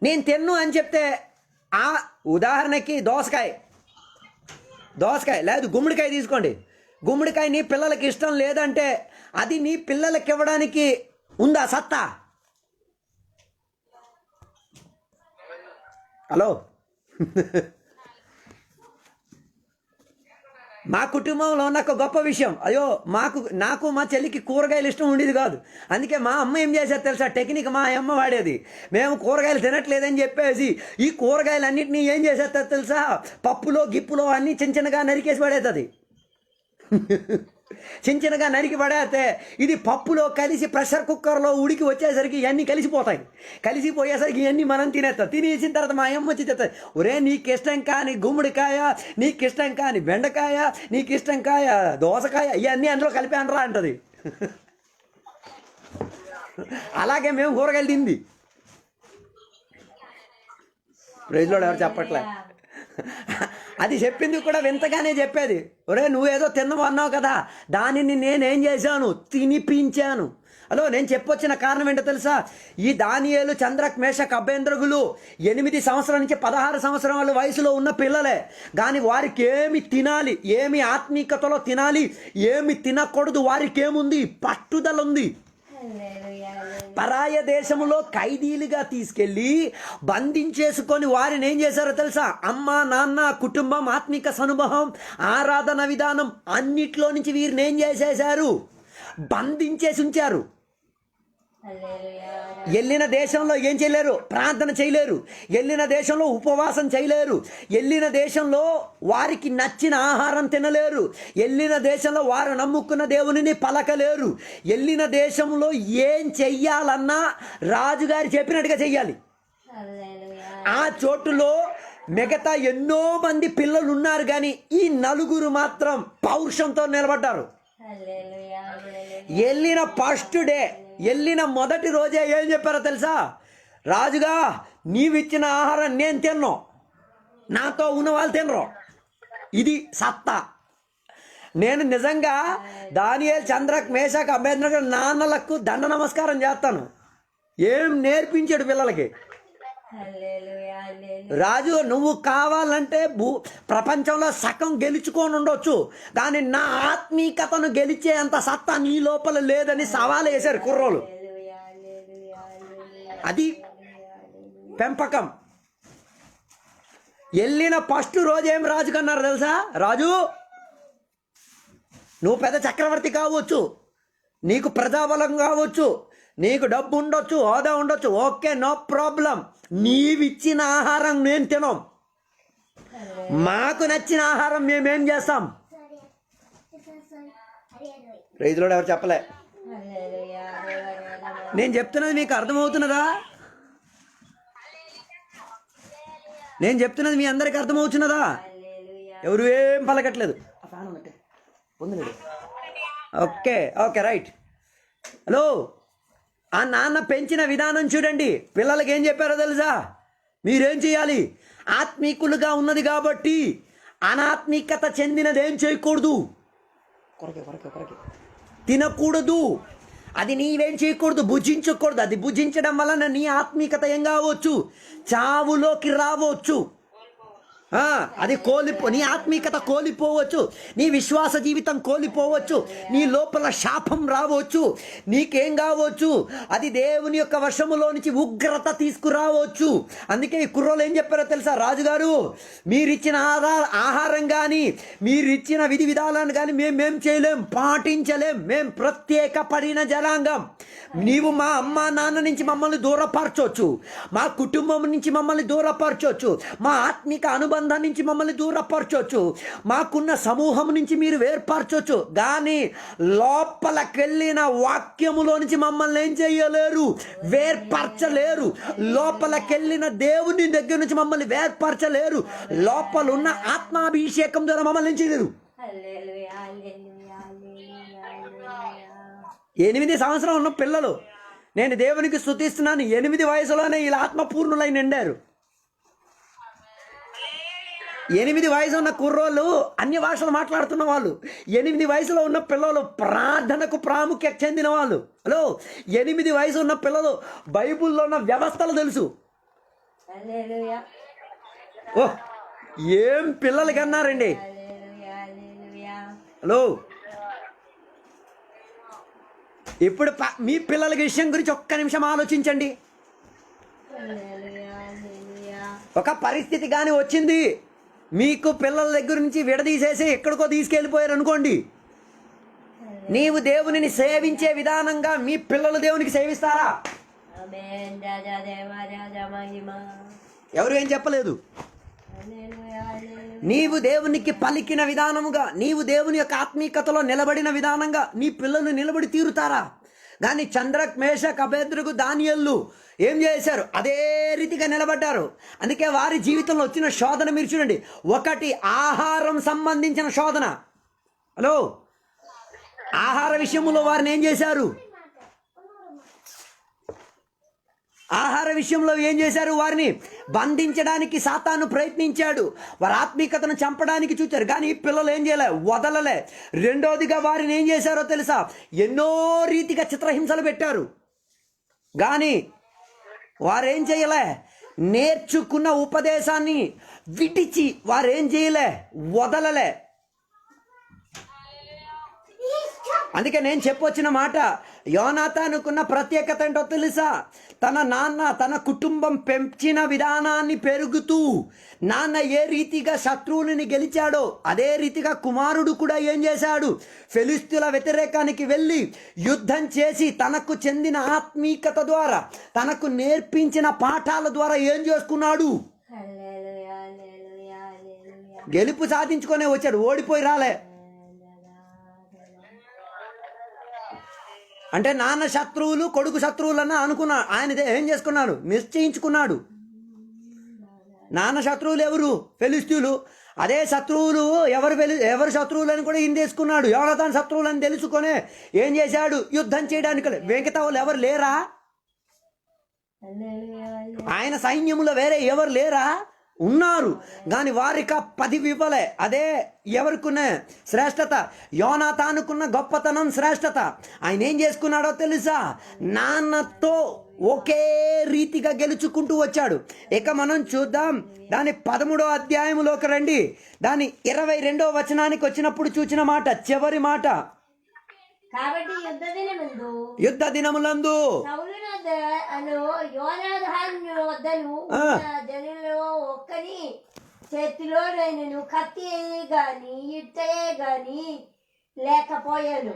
నేను తిన్ను అని చెప్తే, ఆ ఉదాహరణకి దోసకాయ లేదు, గుమ్మడికాయ తీసుకోండి. గుమ్మడికాయ నీ పిల్లలకి ఇష్టం లేదంటే అది నీ పిల్లలకి ఇవ్వడానికి ఉందా సత్తా? హలో, మా కుటుంబంలో ఉన్న ఒక గొప్ప విషయం, నాకు మా చెల్లికి కూరగాయలు ఇష్టం ఉండేది కాదు. అందుకే మా అమ్మ ఏం చేసేది తెలుసా? టెక్నిక్ మా అమ్మ వాడేది. మేము కూరగాయలు తినట్లేదని చెప్పేసి ఈ కూరగాయలన్నింటినీ ఏం చేసేస్తుంది తెలుసా? పప్పులో గిప్పులో అన్నీ చిన్నగా నరికేసి పడేస్తుంది. చిన్నగా నరికి పడేస్తే ఇది పప్పులో కలిసి ప్రెషర్ కుక్కర్లో ఉడికి వచ్చేసరికి ఇవన్నీ కలిసిపోయేసరికి ఇవన్నీ మనం తినేస్తాం. తినేసిన తర్వాత మా అమ్మ వచ్చి చెప్తాయి, ఒరే నీకు ఇష్టం కాని గుమ్మడికాయ, నీకు ఇష్టం కాని బెండకాయ, నీకు ఇష్టం కాయ దోసకాయ, ఇవన్నీ అందులో కలిపి అనరా అంటది. అలాగే మేము కూరగాయలు తింది. ప్రైజ్లో ఎవరు చెప్పట్లే. అది చెప్పింది కూడా వింతగానే చెప్పేది. ఒరే నువ్వేదో తిన్నావు అన్నావు కదా, దానిని నేనేం చేశాను, తినిపించాను. హలో, నేను చెప్పొచ్చిన కారణం ఏంటో తెలుసా? ఈ దానియేలు, చంద్రక్, మేషక్, అభ్యంతరగులు 8 సంవత్సరాల నుంచి 16 సంవత్సరాల వయసులో ఉన్న పిల్లలే. కానీ వారికి ఏమి తినాలి, ఏమి ఆత్మీయతలో తినాలి, ఏమి తినకూడదు, వారికి ఏముంది, పట్టుదల ఉంది. పరాయ దేశములో ఖైదీలుగా తీసుకెళ్ళి బంధించేసుకొని వారిని ఏం చేశారో తెలుసా? అమ్మ, నాన్న, కుటుంబం, ఆత్మిక అనుభవం, ఆరాధన విధానం అన్నిట్లో నుంచి వీరిని ఏం చేసేశారు? బంధించేసి ఉంచారు. వెళ్ళిన దేశంలో ఏం చేయలేరు? ప్రార్థన చేయలేరు. వెళ్ళిన దేశంలో ఉపవాసం చేయలేరు. వెళ్ళిన దేశంలో వారికి నచ్చిన ఆహారం తినలేరు. వెళ్ళిన దేశంలో వారు నమ్ముకున్న దేవునిని పలకలేరు. వెళ్ళిన దేశంలో ఏం చెయ్యాలన్నా రాజుగారు చెప్పినట్టుగా చెయ్యాలి. ఆ చోటులో మిగతా ఎన్నో మంది పిల్లలు ఉన్నారు, కానీ ఈ 4 మాత్రం పౌరుషంతో నిలబడ్డారు. వెళ్ళిన ఫస్ట్ డే, వెళ్ళిన మొదటి రోజే ఏం చెప్పారో తెలుసా? రాజుగా, నీవిచ్చిన ఆహారం నేను తిన్ను, నాతో ఉన్న వాళ్ళు తినరు. ఇది సత్తా. నేను నిజంగా దానియేలు, చంద్రక్, మేషక్, అభ్యంతరగులు నాన్నలకు దండ నమస్కారం చేస్తాను. ఏం నేర్పించాడు పిల్లలకి. రాజు, నువ్వు కావాలంటే ప్రపంచంలో సగం గెలుచుకొని ఉండొచ్చు, కానీ నా ఆత్మీయతను గెలిచే అంత సత్తా నీ లోపల లేదని సవాలు వేశారు కుర్రోలు. అది పెంపకం. వెళ్ళిన ఫస్ట్ రోజు ఏం రాజు కన్నారు తెలుసా? రాజు, నువ్వు పెద్ద చక్రవర్తి కావచ్చు, నీకు ప్రజాబలం కావచ్చు, నీకు డబ్బు ఉండొచ్చు, హోదా ఉండొచ్చు, ఓకే, నో ప్రాబ్లం. నీవిచ్చిన ఆహారం నేను తినం, మాకు నచ్చిన ఆహారం మేమేం చేస్తాం? రైతులో ఎవరు చెప్పలే. నేను చెప్తున్నది మీకు అర్థమవుతున్నదా? నేను చెప్తున్నది మీ అందరికి అర్థమవుతున్నదా? ఎవరు ఏం పలకట్లేదు. Okay okay right. హలో, ఆ నాన్న పెంచిన విధానం చూడండి. పిల్లలకి ఏం చెప్పారో తెలుసా? మీరేం చేయాలి? ఆత్మీకులుగా ఉన్నది కాబట్టి అనాత్మీకత చెందినది ఏం చేయకూడదు, తినకూడదు. అది నీవేం చేయకూడదు, భుజించకూడదు. అది భుజించడం వలన నీ ఆత్మీకత ఏం కావచ్చు? చావులోకి రావచ్చు. అది నీ ఆత్మీకత కోల్పోవచ్చు, నీ విశ్వాస జీవితం కోల్పోవచ్చు, నీ లోపల శాపం రావచ్చు, నీకేం కావచ్చు? అది దేవుని యొక్క వశములో నుంచి ఉగ్రత తీసుకురావచ్చు. అందుకే ఈ కుర్రోలు ఏం చెప్పారో తెలుసా? రాజుగారు, మీరిచ్చిన ఆహారం కానీ, మీరిచ్చిన విధి విధానాన్ని కానీ మేమేం చేయలేం, పాటించలేం. మేం ప్రత్యేకపడిన జనాంగం. నీవు మా అమ్మ నాన్న నుంచి మమ్మల్ని దూరపరచవచ్చు, మా కుటుంబం నుంచి మమ్మల్ని దూరపరచవచ్చు, మా ఆత్మిక అనుబంధం నుంచి మమ్మల్ని దూరపరచవచ్చు, మాకున్న సమూహం నుంచి మీరు వేర్పరచవచ్చు, కానీ లోపలికెళ్ళిన వాక్యములో నుంచి మమ్మల్ని ఏం చేయలేరు? వేర్పరచలేరు. లోపలికెళ్ళిన దేవుని దగ్గర నుంచి మమ్మల్ని వేర్పరచలేరు. లోపల ఉన్న ఆత్మాభిషేకం ద్వారా మమ్మల్ని ఏం చేయలేరు. 8 సంవత్సరాలు ఉన్న పిల్లలు, నేను దేవునికి స్తుతిస్తున్నాను, 8 వయసులోనే వీళ్ళ ఆత్మపూర్ణులై నిండారు. 8 వయసు ఉన్న కుర్రోళ్ళు అన్ని భాషలు మాట్లాడుతున్న వాళ్ళు, 8 వయసులో ఉన్న పిల్లలు ప్రార్థనకు ప్రాముఖ్యత చెందిన వాళ్ళు. హలో, 8 వయసు ఉన్న పిల్లలు బైబుల్లో ఉన్న వ్యవస్థలు తెలుసు. ఓ, ఏం పిల్లలకి అన్నారండి. హలో, ఇప్పుడు మీ పిల్లల విషయం గురించి ఒక్క నిమిషం ఆలోచించండి. ఒక పరిస్థితి కానీ వచ్చింది, మీకు పిల్లల దగ్గర నుంచి విడదీసేసి ఎక్కడికో తీసుకెళ్ళిపోయారు అనుకోండి, నీవు దేవునిని సేవించే విధానంగా మీ పిల్లలు దేవునికి సేవిస్తారా? ఎవరు ఏం చెప్పలేదు. నీవు దేవునికి పలికిన విధానముగా, నీవు దేవుని యొక్క ఆత్మీయతలో నిలబడిన విధానంగా నీ పిల్లలు నిలబడి తీరుతారా? కానీ చంద్రక్, మేషక్, అభ్యంతరగు, దానియేలు ఏం చేశారు? అదే రీతిగా నిలబడ్డారు. అందుకే వారి జీవితంలో వచ్చిన శోధన మీరు చూడండి. ఒకటి, ఆహారం సంబంధించిన శోధన. హలో, ఆహార విషయంలో వారిని ఏం చేశారు? ఆహార పిల్లల విషయంలో ఏం చేశారు? వారిని బంధించడానికి సాతాను ప్రయత్నించాడు. వారి ఆత్మీయతను చంపడానికి చూచారు, కానీ పిల్లలు ఏం చేయలే, వదలలే. రెండోదిగా వారిని ఏం చేశారో తెలుసా? ఎన్నో రీతిగా చిత్రహింసలు పెట్టారు, కానీ వారేం చేయలే, నేర్చుకున్న ఉపదేశాన్ని విడిచి వారేం చేయలే, వదలలే. అందుకే నేను చెప్పొచ్చిన మాట, యోనాతానుకున్న ప్రత్యేకత ఏంటో తెలుసా? తన నాన్న తన కుటుంబం పెంచిన విధానాన్ని పెరుగుతూ నాన్న ఏ రీతిగా శత్రువుని గెలిచాడో అదే రీతిగా కుమారుడు కూడా ఏం చేశాడు? ఫిలిష్తీయుల వ్యతిరేకానికి వెళ్ళి యుద్ధం చేసి తనకు చెందిన ఆత్మీయత ద్వారా, తనకు నేర్పించిన పాఠాల ద్వారా ఏం చేసుకున్నాడు? గెలుపు సాధించుకొనే వచ్చాడు, ఓడిపోయి రాలే. అంటే నాన్న శత్రువులు కొడుకు శత్రువులన్న అనుకున్నాడు, ఆయన ఏం చేసుకున్నాడు? నిశ్చయించుకున్నాడు. నాన్న శత్రువులు ఎవరు? ఫిలిష్తీయులు. అదే శత్రువులు ఎవరు శత్రువులని కూడా ఇందేసుకున్నాడు. యోనాతాను శత్రువులని తెలుసుకొని ఏం చేశాడు? యుద్ధం చేయడానికి. మిగతా వాళ్ళు ఎవరు లేరా? ఆయన సైన్యంలో వేరే ఎవరు లేరా? ఉన్నారు, కానీ వారికి 10 ఇవ్వలే. అదే ఎవరికున్న శ్రేష్టత? యోనాతానుకున్న గొప్పతనం, శ్రేష్టత. ఆయన ఏం చేసుకున్నాడో తెలుసా? నాన్నతో ఒకే రీతిగా గెలుచుకుంటూ వచ్చాడు. ఇక మనం చూద్దాం, దాని 13వ అధ్యాయంలోకి రండి. దాని 22వ వచనానికి వచ్చినప్పుడు చూచిన మాట, చివరి మాట. కాబట్టి యుద్ధ దినములందు వద్దను జనులలో ఒక్కని చేతిలో నేను కత్తి గాని ఇట్టయే గాని లేకపోయాను.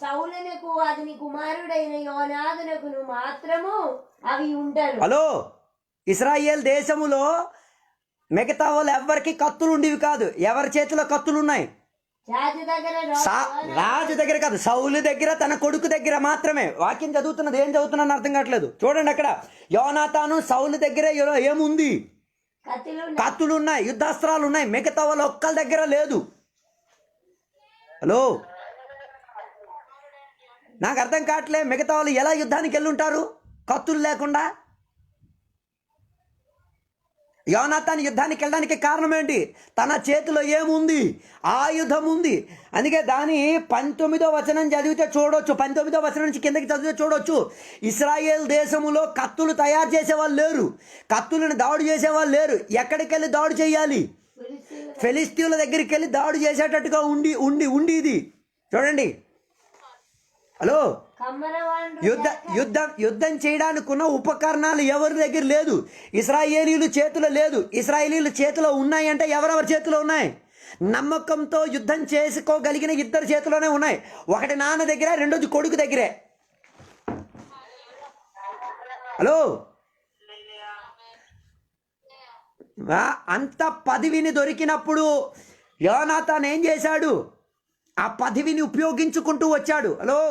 సౌలునకు అతని కుమారుడైన యోనాదునకును మాత్రము అవి ఉంటాను. హలో, ఇశ్రాయేల్ దేశములో మిగతా వాళ్ళు ఎవరికి కత్తులు ఉండేవి కాదు. ఎవరి చేతిలో కత్తులు ఉన్నాయి? రాజు దగ్గర కాదు, సౌలు దగ్గర, తన కొడుకు దగ్గర మాత్రమే. వాక్యం చదువుతున్నది, ఏం చదువుతున్నాను అర్థం కావట్లేదు. చూడండి, అక్కడ యోనాతాను సౌలు దగ్గర ఏముంది? కత్తులు ఉన్నాయి, యుద్ధాస్త్రాలు ఉన్నాయి. మిగతా వాళ్ళు ఒక్కళ్ళ దగ్గర లేదు. హలో, నాకు అర్థం కావట్లే. మిగతా వాళ్ళు ఎలా యుద్ధానికి వెళ్ళి ఉంటారు కత్తులు లేకుండా? యోనాతాను యుద్ధానికి వెళ్ళడానికి కారణం ఏంటి? తన చేతిలో ఏముంది? ఆయుధం ఉంది. అందుకే దాని 19వ వచనం చదివితే చూడొచ్చు. 19వ వచనం నుంచి కిందకి చదివితే చూడొచ్చు. ఇశ్రాయేల్ దేశములో కత్తులు తయారు చేసేవాళ్ళు లేరు, కత్తులను దాడి చేసేవాళ్ళు లేరు. ఎక్కడికి వెళ్ళి దాడి చేయాలి? ఫిలిష్తీయుల దగ్గరికి వెళ్ళి దాడి చేసేటట్టుగా ఉండేది. చూడండి, హలో, యుద్ధం చేయడానికి ఉన్న ఉపకరణాలు ఎవరి దగ్గర లేదు. ఇశ్రాయేలీయుల చేతిలో లేదు. ఇశ్రాయేలీయుల చేతిలో ఉన్నాయంటే ఎవరెవరి చేతిలో ఉన్నాయి? నమ్మకంతో యుద్ధం చేసుకోగలిగిన ఇద్దరు చేతిలోనే ఉన్నాయి. ఒకటి నాన్న దగ్గర, రెండోది కొడుకు దగ్గరే. హలో, అంత పదవిని దొరికినప్పుడు యోనాతాను ఏం చేశాడు? ఆ పదవిని ఉపయోగించుకుంటూ వచ్చాడు. హలో,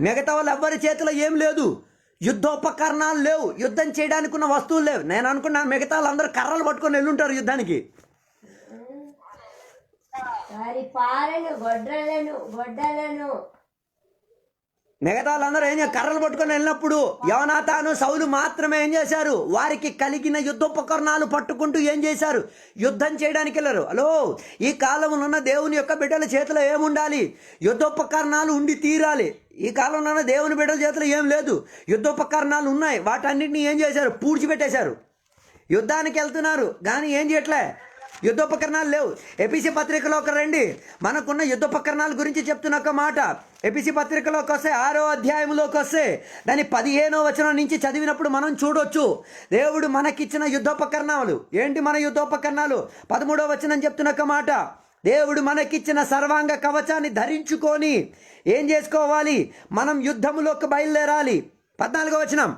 మిగతా వాళ్ళు ఎవ్వరి చేతిలో ఏం లేదు, యుద్ధోపకరణాలు లేవు, యుద్ధం చేయడానికి ఉన్న వస్తువులు లేవు. నేను అనుకున్నాను మిగతా వాళ్ళందరూ కర్రలు పట్టుకొని వెళ్ళుంటారు యుద్ధానికి. మిగతా వాళ్ళందరూ ఏం కర్రలు పట్టుకొని వెళ్ళినప్పుడు యోనాతాను సౌలు మాత్రమే ఏం చేశారు? వారికి కలిగిన యుద్ధోపకరణాలు పట్టుకుంటూ ఏం చేశారు? యుద్ధం చేయడానికి వెళ్ళారు. హలో, ఈ కాలంలో ఉన్న దేవుని యొక్క బిడ్డల చేతిలో ఏముండాలి? యుద్ధోపకరణాలు ఉండి తీరాలి. ఈ కాలంలో ఉన్న దేవుని బిడ్డల చేతిలో ఏం లేదు, యుద్ధోపకరణాలు ఉన్నాయి. వాటన్నిటిని ఏం చేశారు? పూడ్చిపెట్టేశారు. యుద్ధానికి వెళ్తున్నారు, కానీ ఏం చేయట్లే, యుద్ధోపకరణాలు లేవు. ఎపిసి పత్రికలోకి రండి, మనకున్న యుద్ధోపకరణాల గురించి చెప్తున్న ఒక మాట. ఎపిసి పత్రికలోకి వస్తే 6వ అధ్యాయంలోకి వస్తే దాని 15వ వచనం నుంచి చదివినప్పుడు మనం చూడొచ్చు దేవుడు మనకిచ్చిన యుద్ధోపకరణాలు ఏంటి. మన యుద్ధోపకరణాలు 13వ వచనం చెప్తున్న ఒక మాట. దేవుడు మనకిచ్చిన సర్వాంగ కవచాన్ని ధరించుకొని ఏం చేసుకోవాలి? మనం యుద్ధములోకి బయలుదేరాలి. 14వ వచనం.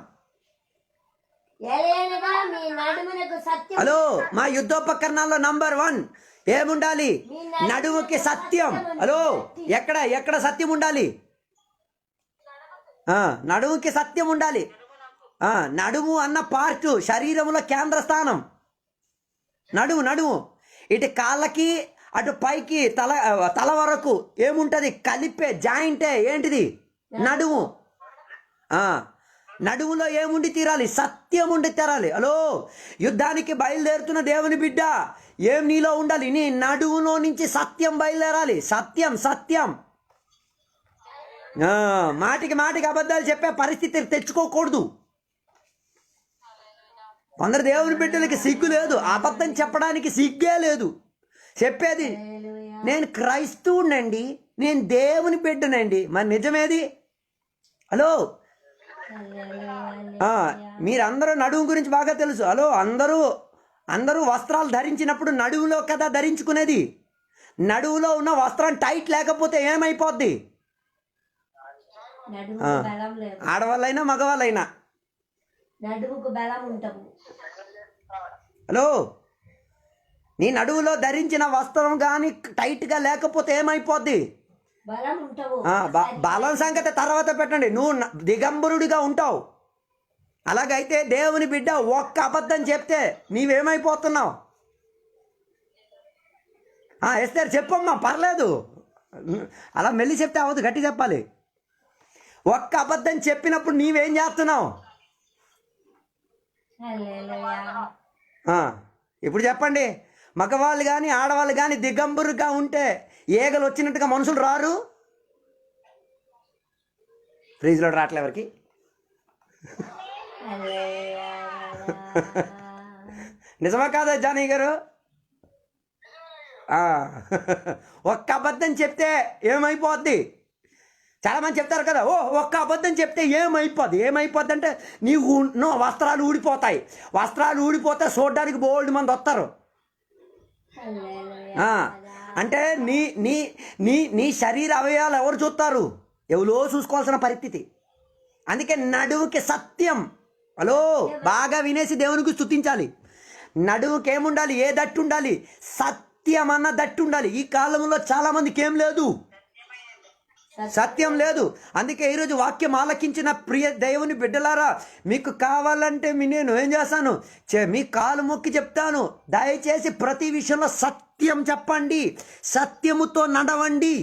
హలో, మా యుద్ధోపకరణాల్లో నంబర్ 1 ఏముండాలి? నడుముకి సత్యం. హలో, ఎక్కడ సత్యం ఉండాలి? నడుముకి సత్యం ఉండాలి. నడుము అన్న పార్ట్ శరీరంలో కేంద్ర స్థానం. నడుము ఇటు కాళ్ళకి అటు పైకి తల వరకు ఏముంటది? కలిపే జాయింటే ఏంటిది? నడుము. నడుములో ఏముండి తీరాలి? సత్యం ఉండి తీరాలి. హలో, యుద్ధానికి బయలుదేరుతున్న దేవుని బిడ్డ, ఏం నీలో ఉండాలి? నీ నడుములో నుంచి సత్యం బయలుదేరాలి. సత్యం సత్యం. మాటికి మాటికి అబద్ధాలు చెప్పే పరిస్థితి తెచ్చుకోకూడదు. కొందరు దేవుని బిడ్డలకి సిగ్గు లేదు, అబద్ధం చెప్పడానికి సిగ్గే లేదు. చెప్పేది నేను క్రైస్తవునండి, నేను దేవుని బిడ్డనండి. మరి నిజమేది? హలో, మీరందరూ నడుము గురించి బాగా తెలుసు. హలో, అందరూ వస్త్రాలు ధరించినప్పుడు నడువులో కదా ధరించుకునేది. నడువులో ఉన్న వస్త్రం టైట్ లేకపోతే ఏమైపోద్ది? ఆడవాళ్ళైనా మగవాళ్ళైనా నడుముకు బలం ఉంటాము. హలో, నీ నడువులో ధరించిన వస్త్రం కానీ టైట్గా లేకపోతే ఏమైపోద్ది? బలం ఉంటావు. బలం సంగతి తర్వాత పెట్టండి, నువ్వు దిగంబరుడిగా ఉంటావు. అలాగైతే దేవుని బిడ్డ ఒక్క అబద్ధం చెప్తే నీవేమైపోతున్నావు? ఎస్తారు చెప్పమ్మా, పర్లేదు, అలా మెల్లి చెప్తే అవ్వదు, గట్టి చెప్పాలి. ఒక్క అబద్ధం చెప్పినప్పుడు నీవేం చేస్తున్నావు? ఇప్పుడు చెప్పండి, మగవాళ్ళు కానీ ఆడవాళ్ళు కానీ దిగంబరుగా ఉంటే ఏగలు వచ్చినట్టుగా మనుషులు రారు. ఫ్రీజ్లో రావట్లే ఎవరికి? నిజమా కాదా జానయ్య గారు? ఒక్క అబద్ధం చెప్తే ఏమైపోద్ది? చాలామంది చెప్తారు కదా, ఒక్క అబద్ధం చెప్తే ఏమైపోద్ది అంటే నీవు వస్త్రాలు ఊడిపోతాయి. వస్త్రాలు ఊడిపోతే చూడడానికి బోల్డ్ మంది వస్తారు. అంటే నీ నీ నీ నీ శరీర అవయవాలు ఎవరు చూస్తారు? ఎవరో చూసుకోవాల్సిన పరిస్థితి. అందుకే నడువుకి సత్యం. హలో, బాగా వినేసి దేవునికి స్తుతించాలి. నడువుకి ఏముండాలి? ఏ దట్టు ఉండాలి? సత్యం అన్న దట్టు ఉండాలి. ఈ కాలంలో చాలా మందికి ఏం లేదు, సత్యం లేదు. అందుకే ఈరోజు వాక్యం ఆలకించిన ప్రియ దేవుని బిడ్డలారా, మీకు కావాలంటే నేను ఏం చేస్తాను? మీ కాలు మొక్కి చెప్తాను, దయచేసి ప్రతి విషయంలో సత్యం చెప్పండి, సత్యముతో నడవండి.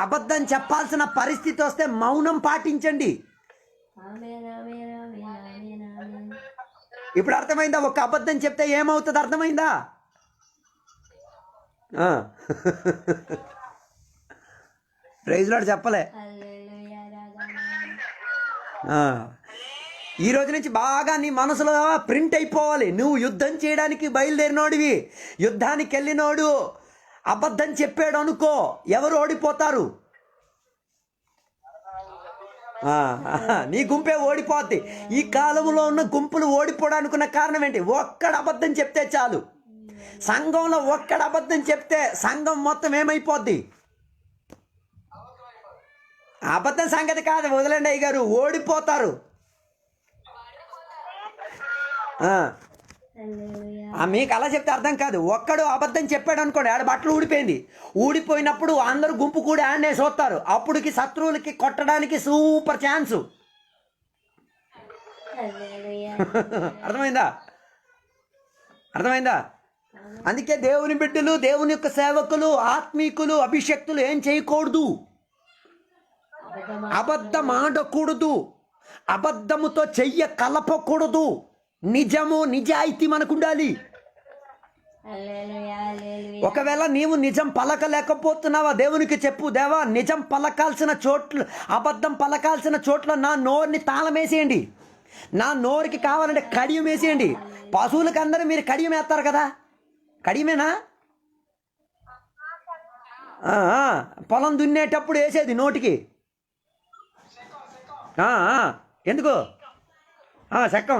అబద్ధం చెప్పాల్సిన పరిస్థితి వస్తే మౌనం పాటించండి. ఇప్పుడు అర్థమైందా? ఒక అబద్ధం చెప్తే ఏమవుతుంది అర్థమైందా? ప్రైజ్ లార్డ్ చెప్పలే. ఈ రోజు నుంచి బాగా నీ మనసులో ప్రింట్ అయిపోవాలి. నువ్వు యుద్ధం చేయడానికి బయలుదేరినోడివి. యుద్ధానికి వెళ్ళినోడు అబద్ధం చెప్పాడు అనుకో, ఎవరు ఓడిపోతారు? నీ గుంపే ఓడిపోద్ది. ఈ కాలంలో ఉన్న గుంపులు ఓడిపోవడానికి ఉన్న కారణం ఏంటి? ఒక్కడు అబద్ధం చెప్తే చాలు. సంఘంలో ఒక్కడు అబద్ధం చెప్తే సంఘం మొత్తం ఏమైపోద్ది? అబద్ధం సంగతి కాదు, వదలండి అయ్య గారు, ఓడిపోతారు. మీకు అలా చెప్తే అర్థం కాదు. ఒక్కడు అబద్ధం చెప్పాడు అనుకోండి, ఆడ బట్టలు ఊడిపోయినప్పుడు అందరూ గుంపు కూడా ఆడనే చూస్తారు. అప్పుడుకి శత్రువులకి కొట్టడానికి సూపర్ ఛాన్సు. అర్థమైందా? అందుకే దేవుని బిడ్డలు, దేవుని యొక్క సేవకులు, ఆత్మీకులు, అభిషక్తులు ఏం చేయకూడదు? అబద్ధం ఆడకూడదు, అబద్ధముతో చెయ్య కలపకూడదు. నిజము, నిజాయితీ మనకు ఉండాలి. ఒకవేళ నీవు నిజం పలకలేకపోతున్నావా, దేవునికి చెప్పు, దేవా నిజం పలకాల్సిన చోట్ల, అబద్ధం పలకాల్సిన చోట్ల నా నోరుని తాళం వేసేయండి. నా నోరుకి కావాలంటే కడియం వేసేయండి. పశువులకి అందరూ మీరు కడియం వేస్తారు కదా, కడియమేనా? పొలం దున్నేటప్పుడు వేసేది నోటికి. ఎందుకు? చెక్కం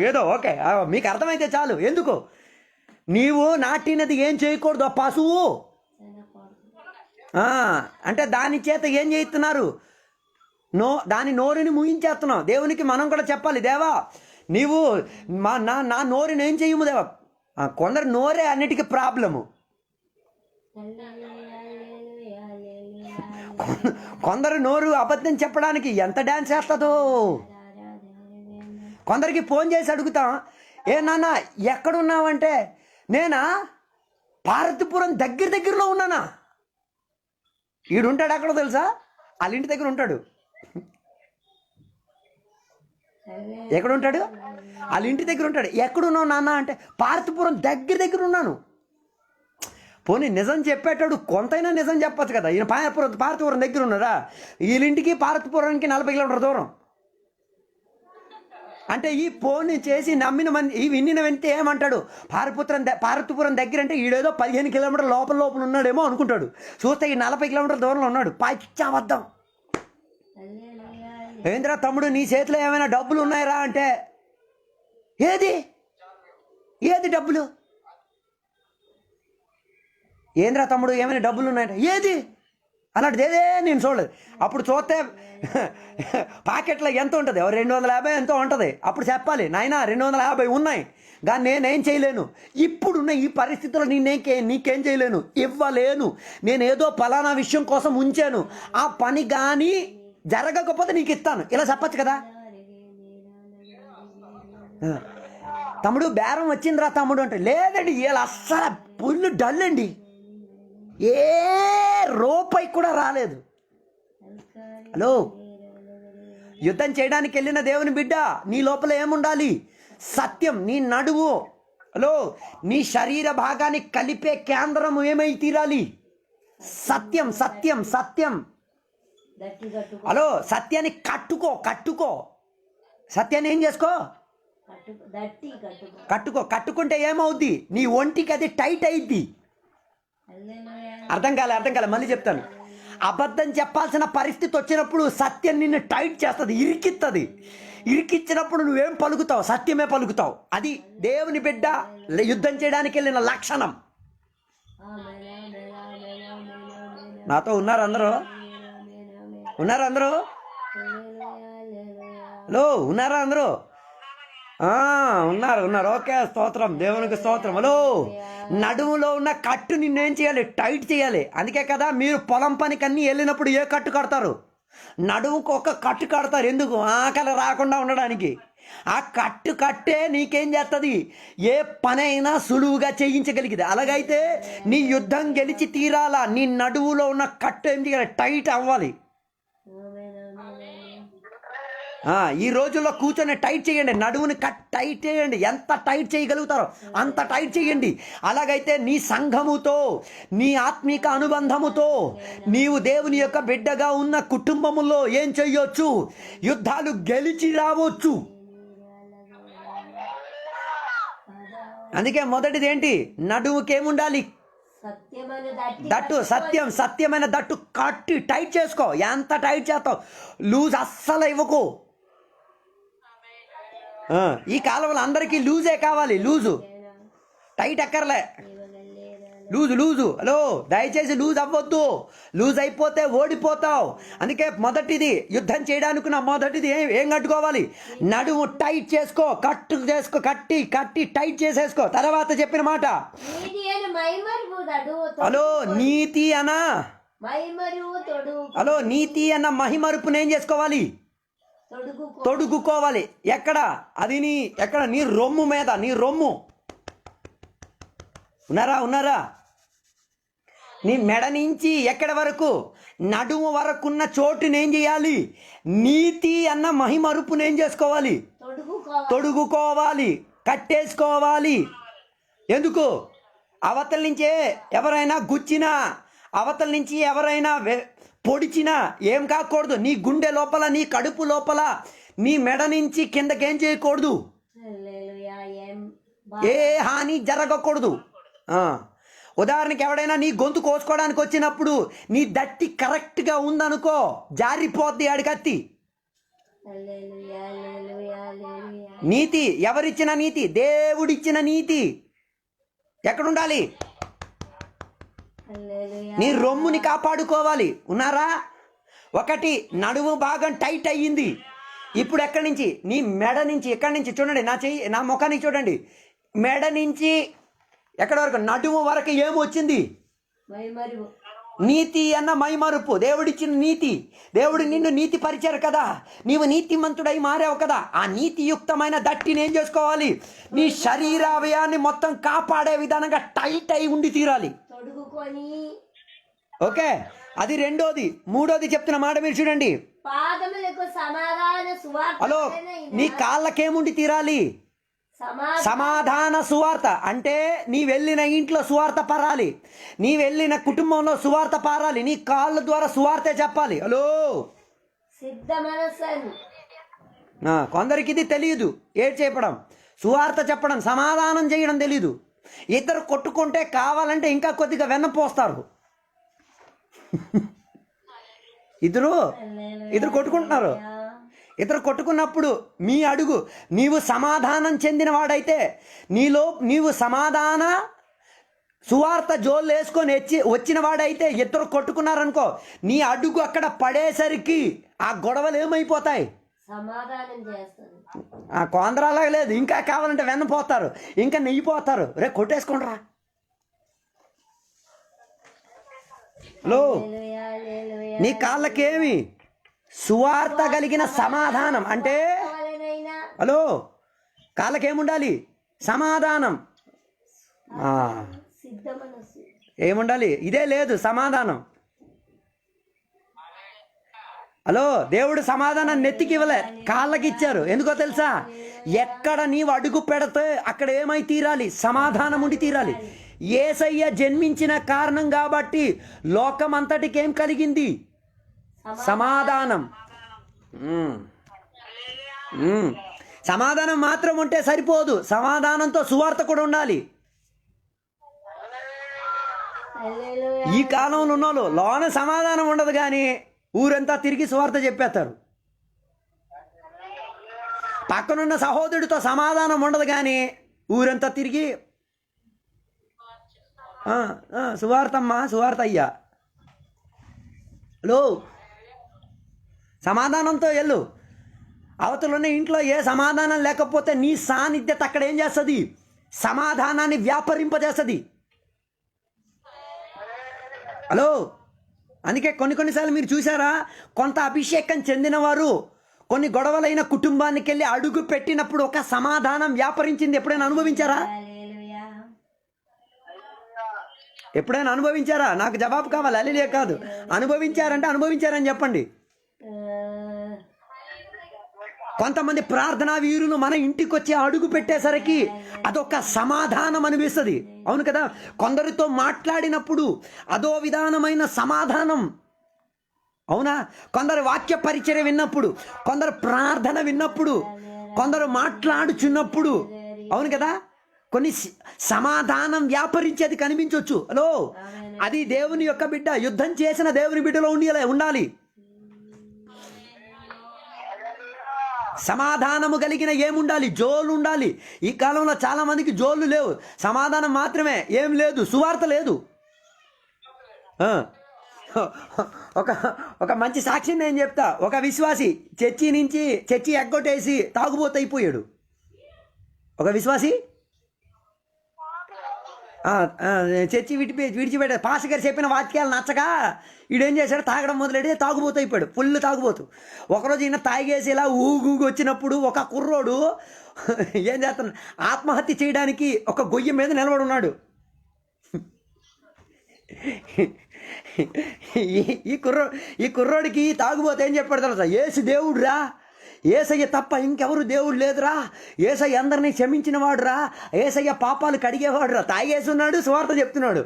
ఏదో ఓకే, మీకు అర్థమైతే చాలు. ఎందుకు? నీవు నాటినది ఏం చేయకూడదు పశువు అంటే దాని చేత ఏం చేస్తున్నారు? దాని నోరుని ముయించేస్తున్నావు. దేవునికి మనం కూడా చెప్పాలి, దేవా నీవు నా నోరుని ఏం చెయ్యము దేవా. కొందరు నోరే అన్నిటికీ ప్రాబ్లము. కొందరు నోరు అబద్ధం చెప్పడానికి ఎంత డ్యాన్స్ చేస్తుందో. కొందరికి ఫోన్ చేసి అడుగుతాం, ఏ నాన్న ఎక్కడున్నావంటే, నేనా పార్వతీపురం దగ్గరలో ఉన్నానా. ఈడు ఉంటాడు ఎక్కడో తెలుసా, వాళ్ళ ఇంటి దగ్గర ఉంటాడు. ఎక్కడ ఉంటాడు? వాళ్ళ ఇంటి దగ్గర ఉంటాడు. ఎక్కడున్నావు నాన్న అంటే పార్వతీపురం దగ్గర ఉన్నాను. పోనీ నిజం చెప్పేటాడు కొంతైనా నిజం చెప్పచ్చు కదా. ఈయన పార్వతీపురం దగ్గర ఉన్నారా? వీళ్ళింటికి పార్వతీపురానికి 40 కిలోమీటర్ దూరం. అంటే ఈ పోనీ చేసి నమ్మిన మంది ఈ విన్నిన వెంటే ఏమంటాడు, పార్వతీపురం దగ్గర అంటే ఈడేదో 15 కిలోమీటర్ల లోపల ఉన్నాడేమో అనుకుంటాడు. చూస్తే ఈ 40 కిలోమీటర్ల దూరంలో ఉన్నాడు. పచ్చబద్ధం. ఏంద్రా తమ్ముడు నీ చేతిలో ఏమైనా డబ్బులు ఉన్నాయరా అంటే ఏది డబ్బులు? ఏంద్రా తమ్ముడు ఏమైనా డబ్బులు ఉన్నాయంటే ఏది అన్నట్టు ఏదే నేను చూడలేదు. అప్పుడు చూస్తే పాకెట్లో ఎంత ఉంటుంది, 250 ఎంతో ఉంటుంది. అప్పుడు చెప్పాలి నాయన 250 ఉన్నాయి కానీ నేనేం చేయలేను, ఇప్పుడున్న ఈ పరిస్థితుల్లో నీకేం చేయలేను, ఇవ్వలేను. నేను ఏదో పలానా విషయం కోసం ఉంచాను, ఆ పని కానీ జరగకపోతే నీకు ఇస్తాను, ఇలా చెప్పచ్చు కదా. తమ్ముడు బేరం వచ్చిందిరా తమ్ముడు అంటే లేదండి, వీళ్ళు అస్సలు పుల్లు డల్ అండి, ఏ రూపాయి కూడా రాలేదు. హలో, యుద్ధం చేయడానికి వెళ్ళిన దేవుని బిడ్డ, నీ లోపల ఏముండాలి? సత్యం. నీ నడువు, హలో, నీ శరీర భాగాన్ని కలిపే కేంద్రం ఏమై తీరాలి? సత్యం సత్యం సత్యం. హలో, సత్యాన్ని కట్టుకో. సత్యాన్ని ఏం చేసుకో? కట్టుకుంటే ఏమవుద్ది? నీ ఒంటికి అది టైట్ అయిద్ది. అర్థం కాలే, మళ్ళీ చెప్తాను. అబద్ధం చెప్పాల్సిన పరిస్థితి వచ్చినప్పుడు సత్యం నిన్ను టైట్ చేస్తుంది, ఇరికిచ్చినప్పుడు నువ్వేం పలుకుతావు? సత్యమే పలుకుతావు. అది దేవుని బిడ్డ యుద్ధం చేయడానికి వెళ్ళిన లక్షణం. నాతో ఉన్నారా అందరూ? హలో, ఉన్నారా అందరూ? ఉన్నారు. ఓకే, స్తోత్రం, దేవునికి స్తోత్రం. హలో, నడుములో ఉన్న కట్టు నిన్నేం చేయాలి? టైట్ చేయాలి. అందుకే కదా మీరు పొలం పనికి అన్నీ వెళ్ళినప్పుడు ఏ కట్టు కడతారు? నడుముకు ఒక కట్టు కడతారు. ఎందుకు? ఆకలి రాకుండా ఉండడానికి. ఆ కట్టే నీకేం చేస్తుంది? ఏ పనైనా సులువుగా చేయించగలిగింది. అలాగైతే నీ యుద్ధం గెలిచి తీరాలా, నీ నడువులో ఉన్న కట్టు ఏం చేయాలి? టైట్ అవ్వాలి. ఈ రోజుల్లో కూర్చొని టైట్ చేయండి, నడువుని టైట్ చేయండి. ఎంత టైట్ చేయగలుగుతారో అంత టైట్ చేయండి. అలాగైతే నీ సంఘముతో, నీ ఆత్మీక అనుబంధముతో, నీవు దేవుని యొక్క బిడ్డగా ఉన్న కుటుంబములో ఏం చెయ్యొచ్చు? యుద్ధాలు గెలిచి రావచ్చు. అందుకే మొదటిది ఏంటి? నడువుకేముండాలి? సత్యమైన దట్టు కట్టి టైట్ చేసుకో. ఎంత టైట్ చేస్తావు? లూజ్ అస్సలు ఇవ్వకు. ఈ కాలంలో అందరికీ లూజే కావాలి. టైట్ ఎక్కర్లే. లూజు. హలో, దయచేసి లూజ్ అవ్వద్దు. లూజ్ అయిపోతే ఓడిపోతావు. అందుకే మొదటిది యుద్ధం చేయడానికి మొదటిది ఏం కట్టుకోవాలి? నడుము టైట్ చేసుకో, కట్టి టైట్ చేసేసుకో. తర్వాత చెప్పిన మాట, హలో, నీతి అన్న మహిమరుపుని ఏం చేసుకోవాలి? తొడుగుకోవాలి. ఎక్కడ? నీ రొమ్ము మీద. నీ రొమ్ము ఉన్నారా? నీ మెడ నుంచి ఎక్కడి వరకు? నడుము వరకున్న చోటుని ఏం చేయాలి? నీతి అన్న మహిమరుపుని ఏం చేసుకోవాలి? తొడుగుకోవాలి, కట్టేసుకోవాలి. ఎందుకు? అవతల నుంచే ఎవరైనా గుచ్చినా, అవతల నుంచి ఎవరైనా పొడిచినా ఏం కాకూడదు. నీ గుండె లోపల, నీ కడుపు లోపల, నీ మెడ నుంచి కిందకేం చేయకూడదు. ఏ హాని జరగకూడదు. ఉదాహరణకి ఎవడైనా నీ గొంతు కోసుకోవడానికి వచ్చినప్పుడు నీ దట్టి కరెక్ట్గా ఉందనుకో, జారిపోద్ది ఆడికత్తి. నీతి ఎవరిచ్చిన నీతి? దేవుడిచ్చిన నీతి. ఎక్కడుండాలి? నీ రొమ్ముని కాపాడుకోవాలి. ఉన్నారా? ఒకటి, నడుము భాగం టైట్ అయ్యింది. ఇప్పుడు ఎక్కడి నుంచి? నీ మెడ నుంచి. ఎక్కడి నుంచి? చూడండి, నా ముఖాన్ని చూడండి. మెడ నుంచి ఎక్కడి వరకు? నడుము వరకు ఏమొచ్చింది? నీతి అన్న మైమరుపు. దేవుడిచ్చిన నీతి. దేవుడు నిన్ను నీతి పరిచారు కదా, నీవు నీతిమంతుడై మారావు కదా. ఆ నీతియుక్తమైన దట్టిని ఏం చేసుకోవాలి? నీ శరీరావయాన్ని మొత్తం కాపాడే విధానంగా టైట్ అయి ఉండి తీరాలి. ఓకే, అది రెండోది. మూడోది చెప్తున్న మాట మీరు చూడండి. పాదములకు సమాధాన సువార్త హలో, నీ కాళ్ళకేముండి తీరాలి? సమాధాన సువార్త. అంటే నీ వెళ్ళిన ఇంట్లో సువార్త పరాలి, నీ వెళ్ళిన కుటుంబంలో సువార్త పారాలి, నీ కాళ్ళ ద్వారా సువార్తే చెప్పాలి. హలో, సిద్ధ మనస్సు. కొందరికి ఇది తెలియదు. ఏడ్ చెప్పడం, సువార్త చెప్పడం, సమాధానం చేయడం తెలీదు. ఇద్దరు కొట్టుకుంటే కావాలంటే ఇంకా కొద్దిగా వెన్నపోస్తారు. ఇద్దరు కొట్టుకుంటున్నారు. ఇద్దరు కొట్టుకున్నప్పుడు మీ అడుగు, నీవు సమాధానం చెందిన వాడైతే, నీవు సమాధాన సువార్త జోలు వేసుకొని వచ్చిన వాడైతే, ఇద్దరు కొట్టుకున్నారనుకో, నీ అడుగు అక్కడ పడేసరికి ఆ గొడవలు ఏమైపోతాయి? సమాధానం చేస్తుంది. కొందరాలాగా లేదు, ఇంకా కావాలంటే వెన్నపోతారు, ఇంకా నెయ్యిపోతారు. రే కొట్టేసుకుంటారా? హలో, నీ కాళ్ళకేమి? సువార్త కలిగిన సమాధానం. అంటే హలో, కాళ్ళకేముండాలి? సమాధానం. ఏముండాలి? ఇదే లేదు సమాధానం. హలో, దేవుడు సమాధానం నెత్తికి ఇవ్వలే, కాళ్ళకి ఇచ్చారు. ఎందుకో తెలుసా? ఎక్కడ నీవు అడుగు పెడితే అక్కడ ఏమై తీరాలి? సమాధానం ఉండి తీరాలి. యేసయ్య జన్మించిన కారణం కాబట్టి లోకం అంతటికి ఏం కలిగింది? సమాధానం. సమాధానం మాత్రం ఉంటే సరిపోదు, సమాధానంతో సువార్త కూడా ఉండాలి. ఈ కాలంలో ఉన్నోళ్ళు లోన సమాధానం ఉండదు కానీ ఊరంతా తిరిగి సువార్త చెప్పేస్తారు. పక్కనున్న సహోదరుడితో సమాధానం ఉండదు కానీ ఊరంతా తిరిగి సువార్తమ్మా, సువార్త అయ్యా. హలో, సమాధానంతో వెళ్ళు. అవతలున్న ఇంట్లో ఏ సమాధానం లేకపోతే నీ సాన్నిధ్యత అక్కడ ఏం చేస్తుంది? సమాధానాన్ని వ్యాపరింపజేస్తుంది. హలో, అందుకే కొన్నిసార్లు మీరు చూసారా, కొంత అభిషేకం చెందినవారు కొన్ని గొడవలైన కుటుంబానికి వెళ్ళి అడుగు పెట్టినప్పుడు ఒక సమాధానం వ్యాపరించింది. ఎప్పుడైనా అనుభవించారా? ఎప్పుడైనా అనుభవించారా? నాకు జవాబు కావాలి, అలిలే కాదు. అనుభవించారంటే అనుభవించారని చెప్పండి. కొంతమంది ప్రార్థనా వీరులు మన ఇంటికి వచ్చి అడుగు పెట్టేసరికి అదొక సమాధానం అనిపిస్తుంది. అవును కదా? కొందరితో మాట్లాడినప్పుడు అదో విధానమైన సమాధానం. అవునా? కొందరు వాక్య పరిచర్య విన్నప్పుడు, కొందరు ప్రార్థన విన్నప్పుడు, కొందరు మాట్లాడుచున్నప్పుడు, అవును కదా, కొన్ని సమాధానం వ్యాపరించేది కనిపించవచ్చు. హలో, అది దేవుని యొక్క బిడ్డ, యుద్ధం చేసిన దేవుని బిడ్డలో ఉండాలి. సమాధానము కలిగిన ఏముండాలి? జోలు ఉండాలి. ఈ కాలంలో చాలా మందికి జోళ్ళు లేవు, సమాధానం మాత్రమే, ఏం లేదు, సువార్త లేదు. ఒక మంచి సాక్ష్యం నేను చెప్తా. ఒక విశ్వాసి చర్చి ఎగ్గొట్టేసి తాగుబోతు అయిపోయాడు. ఒక విశ్వాసి చర్చి విడిచిపెట్టాడు. పాస్టర్ గారు చెప్పిన వాక్యాలు నచ్చగా ఈడేం చేశాడు? తాగడం మొదలెడితే తాగుబోతు అయిపోయాడు, ఫుల్ తాగుబోతు. ఒకరోజు ఈయన తాగేసి ఇలా ఊగు వచ్చినప్పుడు ఒక కుర్రోడు ఏం చేస్తున్నాడు? ఆత్మహత్య చేయడానికి ఒక గొయ్యి మీద నిలబడి ఉన్నాడు. ఈ కుర్రోడికి తాగుబోతు ఏం చెప్పాడు తెలుసా? యేసు దేవుడురా, ఏసయ్య తప్ప ఇంకెవరు దేవుడు లేదురా, ఏసయ్య అందరినీ క్షమించిన వాడురా, ఏసయ్య పాపాలు కడిగేవాడురా. తాగేసి ఉన్నాడు, సువార్త చెప్తున్నాడు.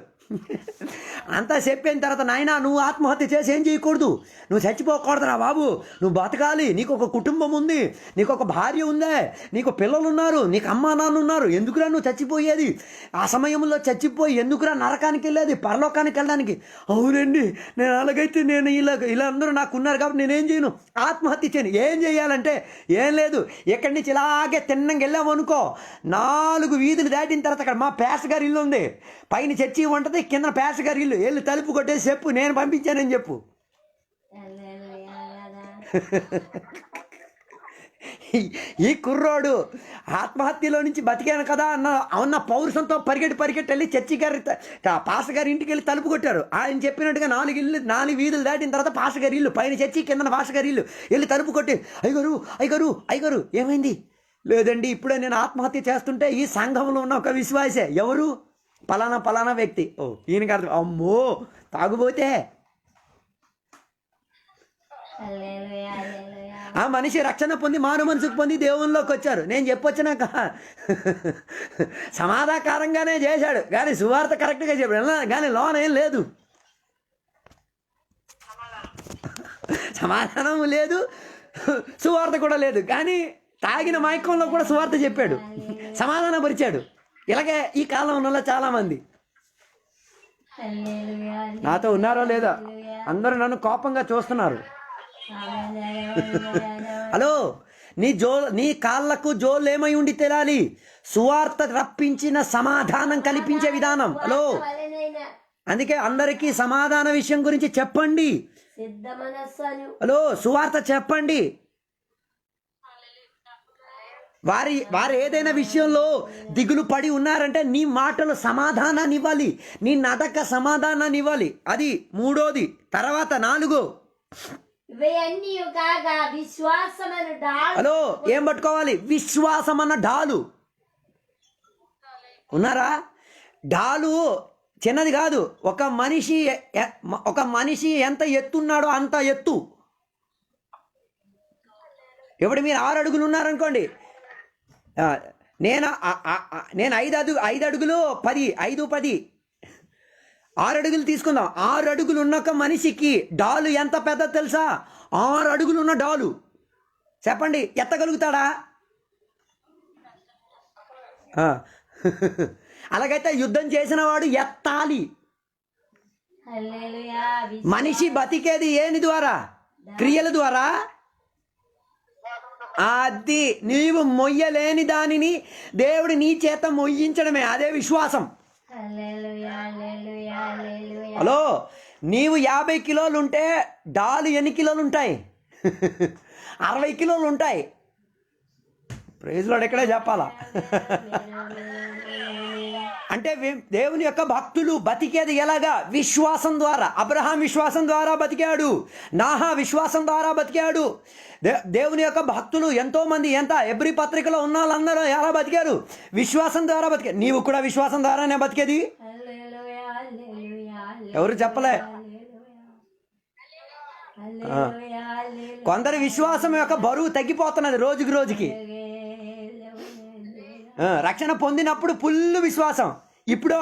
అంతా చెప్పిన తర్వాత, నాయనా నువ్వు ఆత్మహత్య చేసి ఏం చేయకూడదు, నువ్వు చచ్చిపోకూడదురా బాబు, నువ్వు బతకాలి, నీకు ఒక కుటుంబం ఉంది, నీకు ఒక భార్య ఉందే, నీకు పిల్లలు ఉన్నారు, నీకు అమ్మా నాన్న ఉన్నారు, ఎందుకురా నువ్వు చచ్చిపోయేది? ఆ సమయంలో చచ్చిపోయి ఎందుకురా నరకానికి వెళ్ళేది, పరలోకానికి వెళ్ళడానికి? అవునండి, నేను అలాగైతే నేను ఇలా అందరూ నాకు ఉన్నారు కాబట్టి నేనేం చేయను, ఆత్మహత్య చేయను. ఏం చేయాలంటే ఏం లేదు, ఎక్కడి నుంచి ఇలాగే తిన్నంగా వెళ్ళాము అనుకో, 4 వీధులు దాటిన తర్వాత అక్కడ మా పేస గారి ఇల్లు ఉంది, పైన చర్చి ఉంటుంది, కింద పేస గారి ఇల్లు, వెళ్ళి తలుపు కొట్టేసి చెప్పు నేను పంపించానని చెప్పు. ఈ కుర్రోడు ఆత్మహత్యలో నుంచి బతికాను కదా అన్న పౌరుషంతో పరిగెట్టి వెళ్ళి చర్చి గారి పాస గారి ఇంటికి వెళ్ళి తలుపు కొట్టారు. ఆయన చెప్పినట్టుగా 4 వీధులు దాటిన తర్వాత పాస గారి ఇల్లు, పైన చర్చి కింద పాస గారి ఇల్లు, వెళ్ళి తలుపు కొట్టి, అయ్యగారు ఏమైంది? లేదండి, ఇప్పుడే నేను ఆత్మహత్య చేస్తుంటే ఈ సంఘంలో ఉన్న ఒక విశ్వాసే. ఎవరు? పలానా వ్యక్తి. ఓ, ఈయనకి అర్థం, అమ్మో తాగుబోతే. హల్లెలూయా, హల్లెలూయా. ఆ మనిషి రక్షణ పొంది మారు మనసుకు పొంది దేవునిలోకి వచ్చారు. నేను చెప్పొచ్చినాక సమాధానకరంగానే చేశాడు, కానీ సువార్త కరెక్ట్గా చెప్పాడు, కానీ లోన్ ఏం లేదు, సమాధానం లేదు, సువార్త కూడా లేదు. కానీ తాగిన మైకంలో కూడా సువార్త చెప్పాడు, సమాధానం పరిచాడు. ఇలాగే ఈ కాలంలో చాలామంది హల్లెలూయా, నాతో ఉన్నారో లేదా? అందరూ నన్ను కోపంగా చూస్తున్నారు. హలో, నీ కాళ్ళకు జోలు ఏమై ఉండి తెలాలి? సువార్త రప్పించిన సమాధానం కల్పించే విధానం. హలో, అందుకే అందరికీ సమాధాన విషయం గురించి చెప్పండి. సిద్ధ మనస్సు అని హలో, సువార్త చెప్పండి. వారు ఏదైనా విషయంలో దిగులు పడి ఉన్నారంటే నీ మాటలు సమాధానాన్ని ఇవ్వాలి, నీ నడక సమాధానాన్ని ఇవ్వాలి. అది మూడోది. తర్వాత 4, ఇవన్నీ కాగా విశ్వాసమైన డాలు. హలో, ఏం పట్టుకోవాలి? విశ్వాసం అన్న డాలు. ఉన్నారా? డాలు చిన్నది కాదు. ఒక మనిషి ఎంత ఎత్తున్నాడో అంత ఎత్తు. ఇప్పుడు మీరు 6 అడుగులు ఉన్నారనుకోండి, నేను 5 అడుగులు 10, 5, 10, 6 అడుగులు తీసుకుందాం. 6 అడుగులు ఉన్న ఒక మనిషికి డాలు ఎంత పెద్ద తెలుసా? 6 అడుగులు ఉన్న డాలు. చెప్పండి, ఎత్తగలుగుతాడా? అలాగైతే యుద్ధం చేసిన వాడు ఎత్తాలి. హల్లెలూయా. మనిషి బతికేది ఏని ద్వారా? క్రియల ద్వారా. అది నీవు మొయ్యలేని దానిని దేవుడు నీ చేత మొయ్యించడమే, అదే విశ్వాసం. హల్లెలూయా, హల్లెలూయా, హల్లెలూయా. హలో, నీవు 50 కిలోలు ఉంటే డాలు ఎన్ని కిలోలు ఉంటాయి? 60 కిలోలు ఉంటాయి. ప్రైజ్ లార్డ్ ఎక్కడే చెప్పాలా? అంటే దేవుని యొక్క భక్తులు బతికేది ఎలాగా? విశ్వాసం ద్వారా. అబ్రహాం విశ్వాసం ద్వారా బతికాడు, నాహా విశ్వాసం ద్వారా బతికాడు. దేవుని యొక్క భక్తులు ఎంతోమంది, ఎబ్రి పత్రికలో ఉన్న వాళ్ళందరూ ఎలా బతికారు? విశ్వాసం ద్వారా బతికారు. నీవు కూడా విశ్వాసం ద్వారానే బతికేది. హల్లెలూయా, హల్లెలూయా, ఎవరు చెప్పలే. హల్లెలూయా, హల్లెలూయా. కొందరి విశ్వాసం యొక్క బరువు తగ్గిపోతున్నది రోజుకి రోజుకి. రక్షణ పొందినప్పుడు ఫుల్ విశ్వాసం, ఇప్పుడు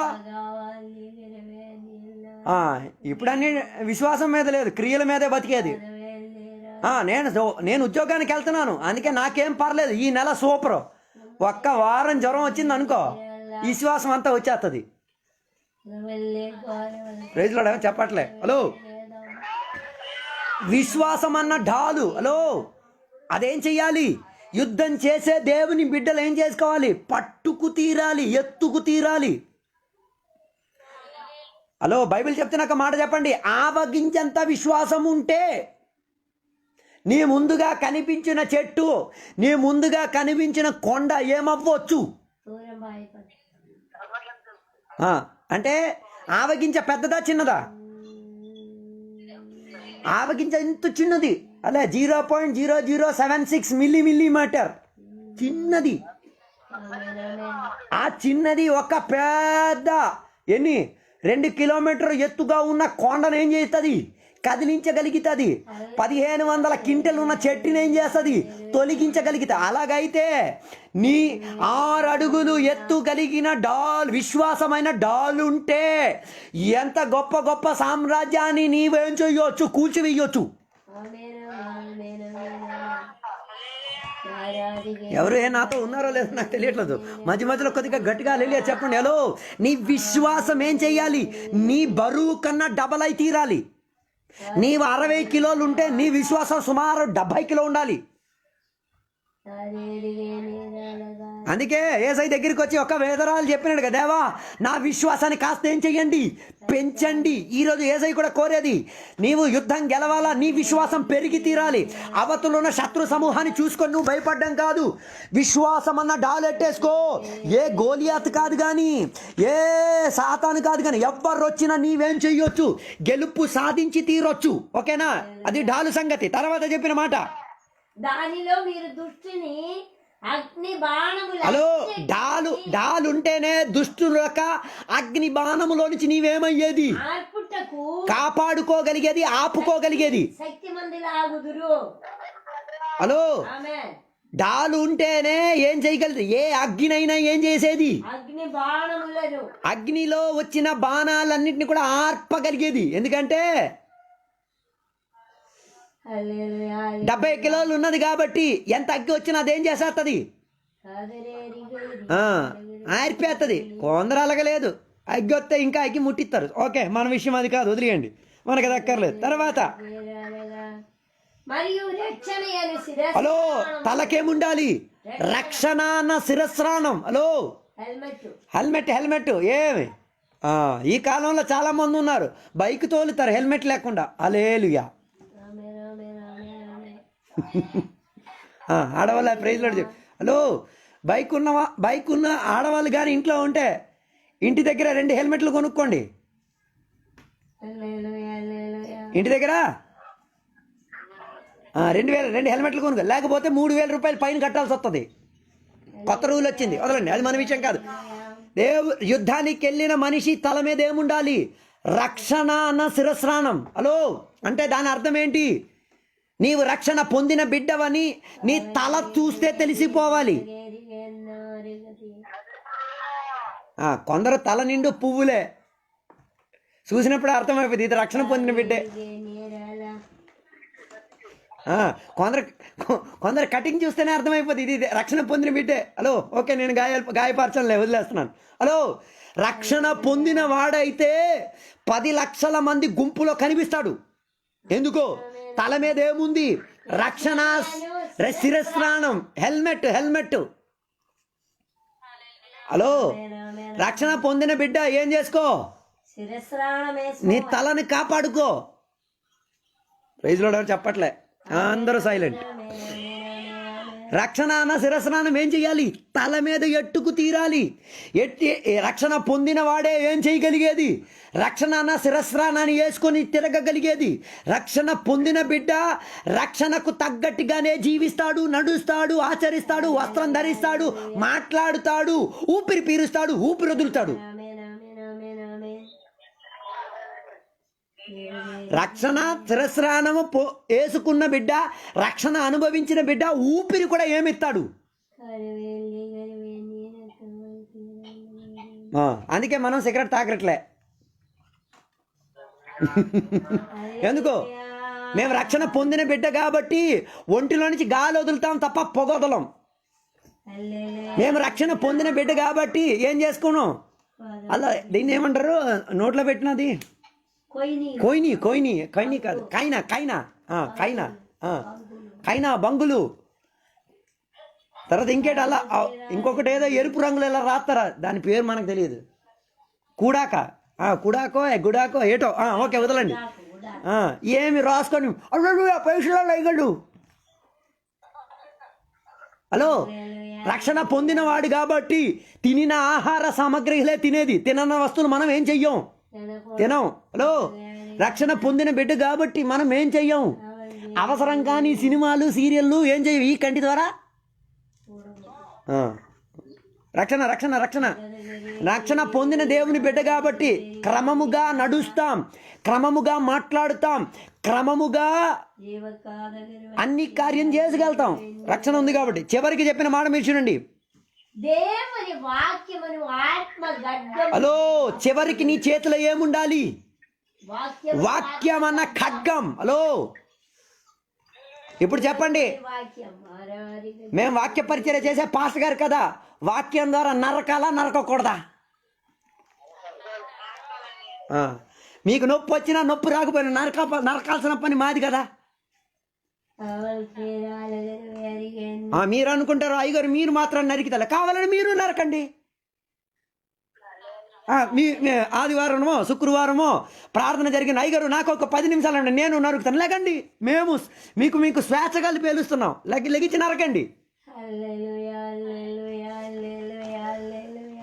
అన్ని విశ్వాసం మీద లేదు, క్రియల మీదే బతికేది. నేను ఉద్యోగానికి వెళ్తున్నాను, అందుకే నాకేం పర్లేదు, ఈ నెల సూపర్. ఒక్క వారం జ్వరం వచ్చింది అనుకో, విశ్వాసం అంతా వచ్చేస్తుంది. ప్రైజ్ లార్డ్ చెప్పట్లే. హలో, విశ్వాసం అన్న డాలు. హలో, అదేం చెయ్యాలి? యుద్ధం చేసే దేవుని బిడ్డలు ఏం చేసుకోవాలి? పట్టుకు తీరాలి, ఎత్తుకు తీరాలి. హలో, బైబిల్ చెప్తున్న మాట చెప్పండి. ఆవగించంత విశ్వాసం ఉంటే నీ ముందుగా కనిపించిన చెట్టు, నీ ముందుగా కనిపించిన కొండ ఏమవ్వచ్చు? అంటే ఆవగించ పెద్దదా చిన్నదా? ఆవగించ ఇంత చిన్నది, అలా 0.0076 మిల్లీమీటర్ చిన్నది. ఆ చిన్నది ఒక పెద్ద 2 కిలోమీటర్ ఎత్తుగా ఉన్న కొండను ఏం చేస్తుంది? కదిలించగలుగుతుంది. 1500 క్వింటల్ ఉన్న చెట్టుని ఏం చేస్తుంది? తొలగించగలుగుతా. అలాగైతే నీ 6 అడుగులు ఎత్తు కలిగిన డాల్, విశ్వాసమైన డాల్ ఉంటే ఎంత గొప్ప గొప్ప సామ్రాజ్యాన్ని నీవేం చేయొచ్చు? కూల్చివేయొచ్చు. ఎవరు నాతో ఉన్నారో లేదో నాకు తెలియట్లేదు. మధ్య మధ్యలో కొద్దిగా గట్టిగా లేలే చెప్పండి. హలో, నీ విశ్వాసం ఏం చెయ్యాలి? నీ బరువు కన్నా డబల్ అయి తీరాలి. నీవు 60 కిలోలు ఉంటే నీ విశ్వాసం సుమారు 70 కిలో ఉండాలి. అందుకే యేసయ్య దగ్గరికి వచ్చి ఒక వేదరాలు చెప్పినాడు కదా, దేవా నా విశ్వాసాన్ని కాస్త ఏం చెయ్యండి? పెంచండి. ఈరోజు యేసయ్య కూడా కోరేది, నీవు యుద్ధం గెలవాలా, నీ విశ్వాసం పెరిగి తీరాలి. అవతల ఉన్న శత్రు సమూహాన్ని చూసుకొని నువ్వు భయపడ్డం కాదు, విశ్వాసం అన్న డాలెట్టేసుకో. ఏ గోలియాత్ కాదు కానీ, ఏ సాతాను కాదు కానీ, ఎవ్వరు వచ్చినా నీవేం చెయ్యొచ్చు? గెలుపు సాధించి తీరొచ్చు. ఓకేనా? అది డాలు సంగతి. తర్వాత చెప్పిన మాట, దానిలో మీరు దుష్టుని అగ్ని బాణములు. హలో, డాలు ఉంటేనే దుష్టుల అగ్ని బాణములో నుంచి నీవేమయ్యేది? ఆర్పుటకు కాపాడుకోగలిగేది, ఆపుకోగలిగేది. శక్తిమంతుడు మంది లాగుదురు. హలో, ఆమేన్. డాలు ఉంటేనే ఏం చేయగలదు? ఏ అగ్నినైనా ఏం చేసేది? అగ్ని బాణములను అగ్నిలో వచ్చిన బాణాలన్నింటినీ కూడా ఆర్పగలిగేది. ఎందుకంటే హల్లెలూయా 70 కిలోలు ఉన్నది కాబట్టి ఎంత అగ్గి వచ్చినా అదేం చేసేస్తుంది? ఆర్పేస్తుంది. కొందరు అలాగలేదు, అగ్గి వస్తే ఇంకా అగ్గి ముట్టిస్తారు. ఓకే, మన విషయం అది కాదు, వదిలేయండి, మనకి అది అక్కర్లేదు. తర్వాత మరియు రక్షణ అను శిరస్సు హలో, తలకేముండాలి? రక్షణ అన్న శిరస్రాణం. హలో, హెల్మెట్ హెల్మెట్ ఏమి ఈ కాలంలో చాలా మంది ఉన్నారు బైక్ తోలుతారు హెల్మెట్ లేకుండా. హల్లెలూయా. ఆడవాళ్ళ ప్రైజ్లో చెప్పు. హలో, బైక్ ఉన్న ఆడవాళ్ళు కానీ ఇంట్లో ఉంటే ఇంటి దగ్గర 2 హెల్మెట్లు కొనుక్కోండి. ఇంటి దగ్గర 2 హెల్మెట్లు కొనుక్కో, లేకపోతే 3,000 రూపాయలు ఫైన్ కట్టాల్సి వస్తుంది. కొత్త రూల్ వచ్చింది, వదలండి, అది మన విషయం కాదు. యుద్ధానికి వెళ్ళిన మనిషి తల మీద ఏముండాలి? రక్షణ అన్న శిరస్రాణం. హలో, అంటే దాని అర్థం ఏంటి? నీవు రక్షణ పొందిన బిడ్డవని నీ తల చూస్తే తెలిసిపోవాలి. కొందరు తల నిండు పువ్వులే, చూసినప్పుడు అర్థమైపోతుంది ఇది రక్షణ పొందిన బిడ్డే. కొందరు కటింగ్ చూస్తేనే అర్థమైపోతుంది ఇది రక్షణ పొందిన బిడ్డే. హలో, ఓకే, నేను గాయపరచలే, వదిలేస్తున్నాను. హలో, రక్షణ పొందిన వాడైతే 10 లక్షల మంది గుంపులో కనిపిస్తాడు. ఎందుకో? తల మీద ఏముంది? రక్షణ శిరస్నానం, హెల్మెట్. హలో, రక్షణ పొందిన బిడ్డ ఏం చేసుకో? నీ తలని కాపాడుకో. ప్రైజ్ లార్డ్ ఎవరు చెప్పట్లే, అందరూ సైలెంట్. రక్షణ అన్న శిరస్నానం ఏం చెయ్యాలి? తల మీద ఎట్టుకు తీరాలి. రక్షణ పొందిన వాడే ఏం చేయగలిగేది? రక్షణ అన్న శిరస్నానాన్ని వేసుకొని తిరగగలిగేది. రక్షణ పొందిన బిడ్డ రక్షణకు తగ్గట్టుగానే జీవిస్తాడు, నడుస్తాడు, ఆచరిస్తాడు, వస్త్రం ధరిస్తాడు, మాట్లాడుతాడు, ఊపిరి పీరుస్తాడు, ఊపిరి వదులుతాడు. రక్షణ శిరస్నానము వేసుకున్న బిడ్డ, రక్షణ అనుభవించిన బిడ్డ ఊపిరి కూడా ఏమిస్తాడు? అందుకే మనం సిగరెట్ తాగట్లే. ఎందుకో? మేము రక్షణ పొందిన బిడ్డ కాబట్టి ఒంటిలో నుంచి గాలి వదులుతాం తప్ప పొగ వదలం. మేము రక్షణ పొందిన బిడ్డ కాబట్టి ఏం చేసుకున్నాం? అలా దీన్ని ఏమంటారు? నోట్లో పెట్టినది కోయిని కాదు, కైనా బంగులు. తర్వాత ఇంకేటి అలా ఇంకొకటి ఏదో ఎరుపు రంగులు ఎలా రాస్తారా, దాని పేరు మనకు తెలియదు. గుడాకో ఏటో. ఓకే, వదలండి. ఏమి రాసుకొని పైసలు అయ్యగలడు. హలో, రక్షణ పొందిన వాడు కాబట్టి తినిన ఆహార సామగ్రిలే తినేది, తినన్న వస్తువులు మనం ఏం చెయ్యం? తినం. హలో, రక్షణ పొందిన బిడ్డ కాబట్టి మనం ఏం చెయ్యం? అవసరం కానీ సినిమాలు, సీరియళ్ళు ఏం చెయ్యం ఈ కంటి ద్వారా. రక్షణ పొందిన దేవుని బిడ్డ కాబట్టి క్రమముగా నడుస్తాం, క్రమముగా మాట్లాడుతాం, క్రమముగా అన్ని కార్యం చేసుకెళ్తాం. రక్షణ ఉంది కాబట్టి. చివరికి చెప్పిన మాట మీరు చూడండి. హలో, చివరికి నీ చేతిలో ఏముండాలి? వాక్యం అన్న ఖడ్గం. హలో, ఇప్పుడు చెప్పండి, మేము వాక్య పరిచర్య చేసే పాస్టర్ గారు కదా, వాక్యం ద్వారా నరకాలా నరకకూడదా? మీకు నొప్పి వచ్చినా నొప్పి రాకపోయినా నరకాల్సిన పని మాది కదా. మీరు అనుకుంటారు అయ్యగారు మీరు మాత్రం నరికితలే, కావాలని మీరు నరకండి. ఆదివారమో శుక్రవారమో ప్రార్థన జరిగిన అయ్యగారు నాకు ఒక 10 నిమిషాలు నేను నరుకుతాను, లేకండి. మేము మీకు స్వేచ్ఛ కలిపి పేలుస్తున్నాం, లెగిచ్చి నరకండి.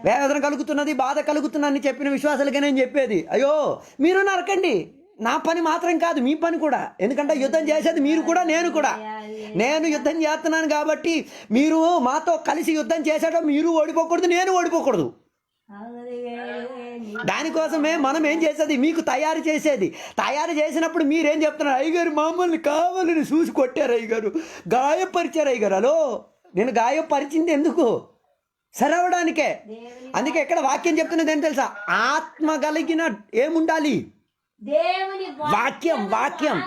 వేదన కలుగుతున్నది, బాధ కలుగుతున్నది చెప్పిన విశ్వాసాలుగా నేను చెప్పేది. అయ్యో, మీరు నరకండి. నా పని మాత్రం కాదు, మీ పని కూడా. ఎందుకంటే యుద్ధం చేసేది మీరు కూడా, నేను కూడా. నేను యుద్ధం చేస్తున్నాను కాబట్టి మీరు మాతో కలిసి యుద్ధం చేసేటప్పుడు మీరు ఓడిపోకూడదు, నేను ఓడిపోకూడదు. దానికోసమే మనం ఏం చేసేది, మీకు తయారు చేసేది. తయారు చేసినప్పుడు మీరేం చెప్తున్నారు, అయ్యగారు మమ్మల్ని కావాలని చూసి కొట్టారు, అయ్యగారు గాయపరిచారు. అయ్యగారు హలో, నేను గాయపరిచింది ఎందుకు? సరవడానికే. అందుకే ఇక్కడ వాక్యం చెప్తున్నది ఏం తెలుసా, ఆత్మ కలిగిన ఏముండాలి, దేవుని వాక్యం. వాక్యం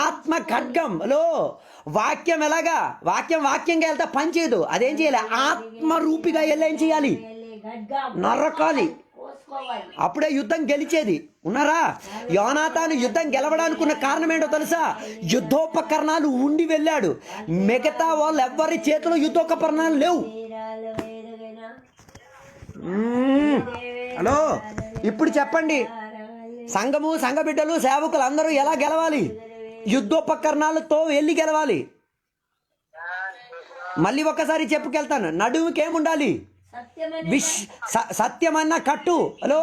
ఆత్మ ఖడ్గంలో వాక్యం ఎలాగా, వాక్యంగా వెళ్తా పని చేయదు. అదేం చేయాలి, ఆత్మ రూపిగా వెళ్ళి ఏం చేయాలి, నరకాలి. అప్పుడే యుద్ధం గెలిచేది. ఉన్నారా? యోనాతాను యుద్ధం గెలవడానికి ఉన్న కారణం ఏంటో తెలుసా, యుద్ధోపకరణాలు ఉండి వెళ్ళాడు. మిగతా వాళ్ళు ఎవ్వరి చేతిలో యుద్ధోపకరణాలు లేవు. హలో, ఇప్పుడు చెప్పండి, సంఘము, సంఘ బిడ్డలు, సేవకులు అందరూ ఎలా గెలవాలి? యుద్ధోపకరణాలతో వెళ్ళి గెలవాలి. మళ్ళీ ఒక్కసారి చెప్పుకెళ్తాను. నడుముకి ఏముండాలి, సత్యమన్న కట్టు. హలో,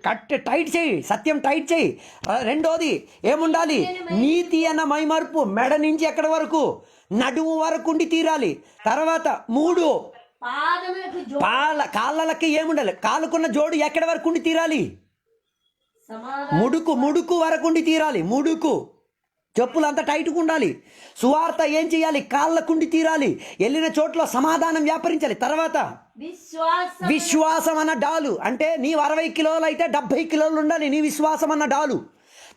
కట్టు టైట్ చేయి, సత్యం టైట్ చేయి. రెండోది ఏముండాలి, నీతి అన్న మైమర్పు మెడ నుంచి ఎక్కడి వరకు, నడుము వరకు ఉండి తీరాలి. తర్వాత 3 కాళ్ళకి ఏముండాలి, కాళ్ళకున్న జోడు ఎక్కడి వరకు ఉండి తీరాలి, ముడుకు వరకు ఉండి తీరాలి. ముడుకు చెప్పులు అంత టైట్గా ఉండాలి. సువార్త ఏం చేయాలి, కాళ్ళకుండి తీరాలి. వెళ్ళిన చోట్ల సమాధానం వ్యాపరించాలి. తర్వాత విశ్వాసం అన్న డాలు, అంటే నీవు 60 కిలోలు అయితే 70 కిలోలు ఉండాలి నీ విశ్వాసం అన్న డాలు.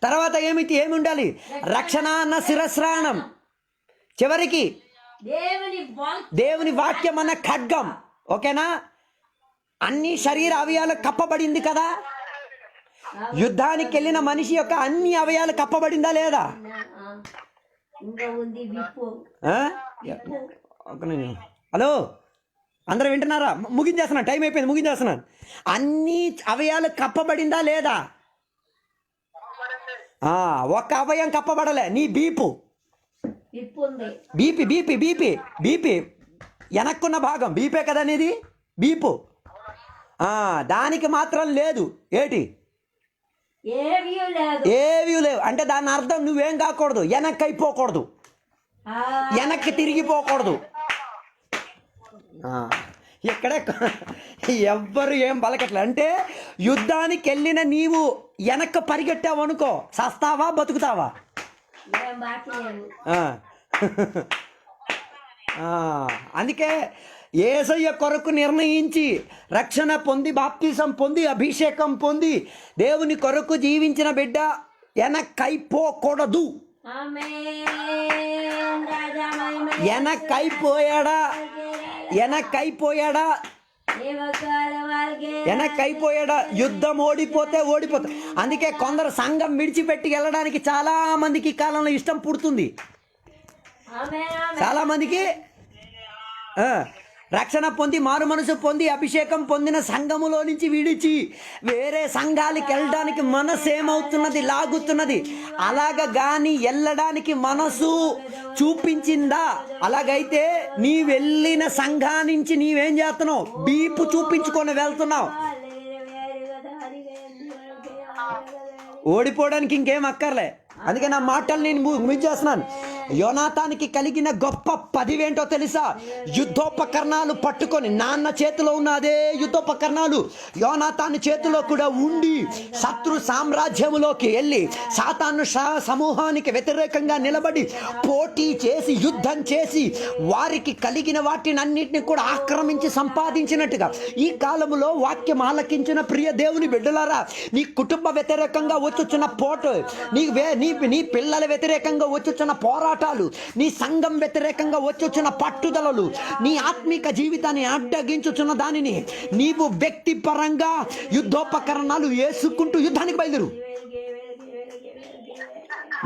తర్వాత ఏమి ఉండాలి, రక్షణ అన్న శిరస్రాణం. చివరికి దేవుని వాక్యం అన్న ఖడ్గం. ఓకేనా? అన్ని శరీర అవయాలు కప్పబడింది కదా. యుద్ధానికి వెళ్ళిన మనిషి యొక్క అన్ని అవయాలు కప్పబడిందా లేదా? హలో, అందరూ వింటున్నారా? ముగించేస్తున్నాను, టైం అయిపోయింది, ముగించేస్తున్నాను. అన్ని అవయాలు కప్పబడిందా లేదా? ఒక్క అవయం కప్పబడలే, నీ బీపీ వెనక్కున్న భాగం బీపే కదా నీది, బీపు. దానికి మాత్రం లేదు. ఏటి? ఏవీ లేవు. అంటే దాని అర్థం నువ్వేం కాకూడదు, వెనక్కి అయిపోకూడదు, వెనక్కి తిరిగిపోకూడదు. ఇక్కడే ఎవ్వరు ఏం పలకట్లే. అంటే యుద్ధానికి వెళ్ళిన నీవు వెనక్కి పరిగెట్టావు అనుకో, సస్తావా బతుకుతావా? అందుకే యేసయ్య కొరకు నిర్ణయించి రక్షణ పొంది, బాప్తిసం పొంది, అభిషేకం పొంది దేవుని కొరకు జీవించిన బిడ్డ వెనక్కైపోకూడదు. వెనక్కైపోయాడా యుద్ధం ఓడిపోతే. అందుకే కొందరు సంఘం విడిచిపెట్టి వెళ్ళడానికి చాలా మందికి ఈ కాలంలో ఇష్టం పుడుతుంది. చాలా మందికి రక్షణ పొంది, మారు మనసు పొంది, అభిషేకం పొందిన సంఘములో నుంచి విడిచి వేరే సంఘాలకి వెళ్ళడానికి మనసు ఏమవుతున్నది, లాగుతున్నది. అలాగ కానీ వెళ్ళడానికి మనసు చూపించిందా? అలాగైతే నీ వెళ్ళిన సంఘా నుంచి నీవేం చేస్తున్నావు, బీపు చూపించుకొని వెళ్తున్నావు. ఓడిపోవడానికి ఇంకేం అక్కర్లే. అందుకే నా మాటలు నేను ముగించేస్తున్నాను. యోనాతానికి కలిగిన గొప్ప పదివేంటో తెలుసా? యుద్ధోపకరణాలు పట్టుకొని, నాన్న చేతిలో ఉన్న అదే యుద్ధోపకరణాలు యోనాతాను చేతిలో కూడా ఉండి శత్రు సామ్రాజ్యములోకి వెళ్ళి సాతాను సమూహానికి వ్యతిరేకంగా నిలబడి పోటీ చేసి, యుద్ధం చేసి, వారికి కలిగిన వాటిని అన్నిటిని కూడా ఆక్రమించి సంపాదించినట్టుగా ఈ కాలంలో వాక్యం ఆలకించిన ప్రియ దేవుని బిడ్డలారా, నీ కుటుంబ వ్యతిరేకంగా వచ్చుచున్న పోటు, నీ పిల్లల వ్యతిరేకంగా వచ్చుచున్న పోరాటాలు, నీ సంఘం వ్యతిరేకంగా వచ్చుచున్న పట్టుదలలు, నీ ఆత్మిక జీవితాన్ని అడ్డగించుచున్న దానిని నీవు వ్యక్తిపరంగా యుద్ధోపకరణాలు వేసుకుంటూ యుద్ధానికి బయలుదేరు.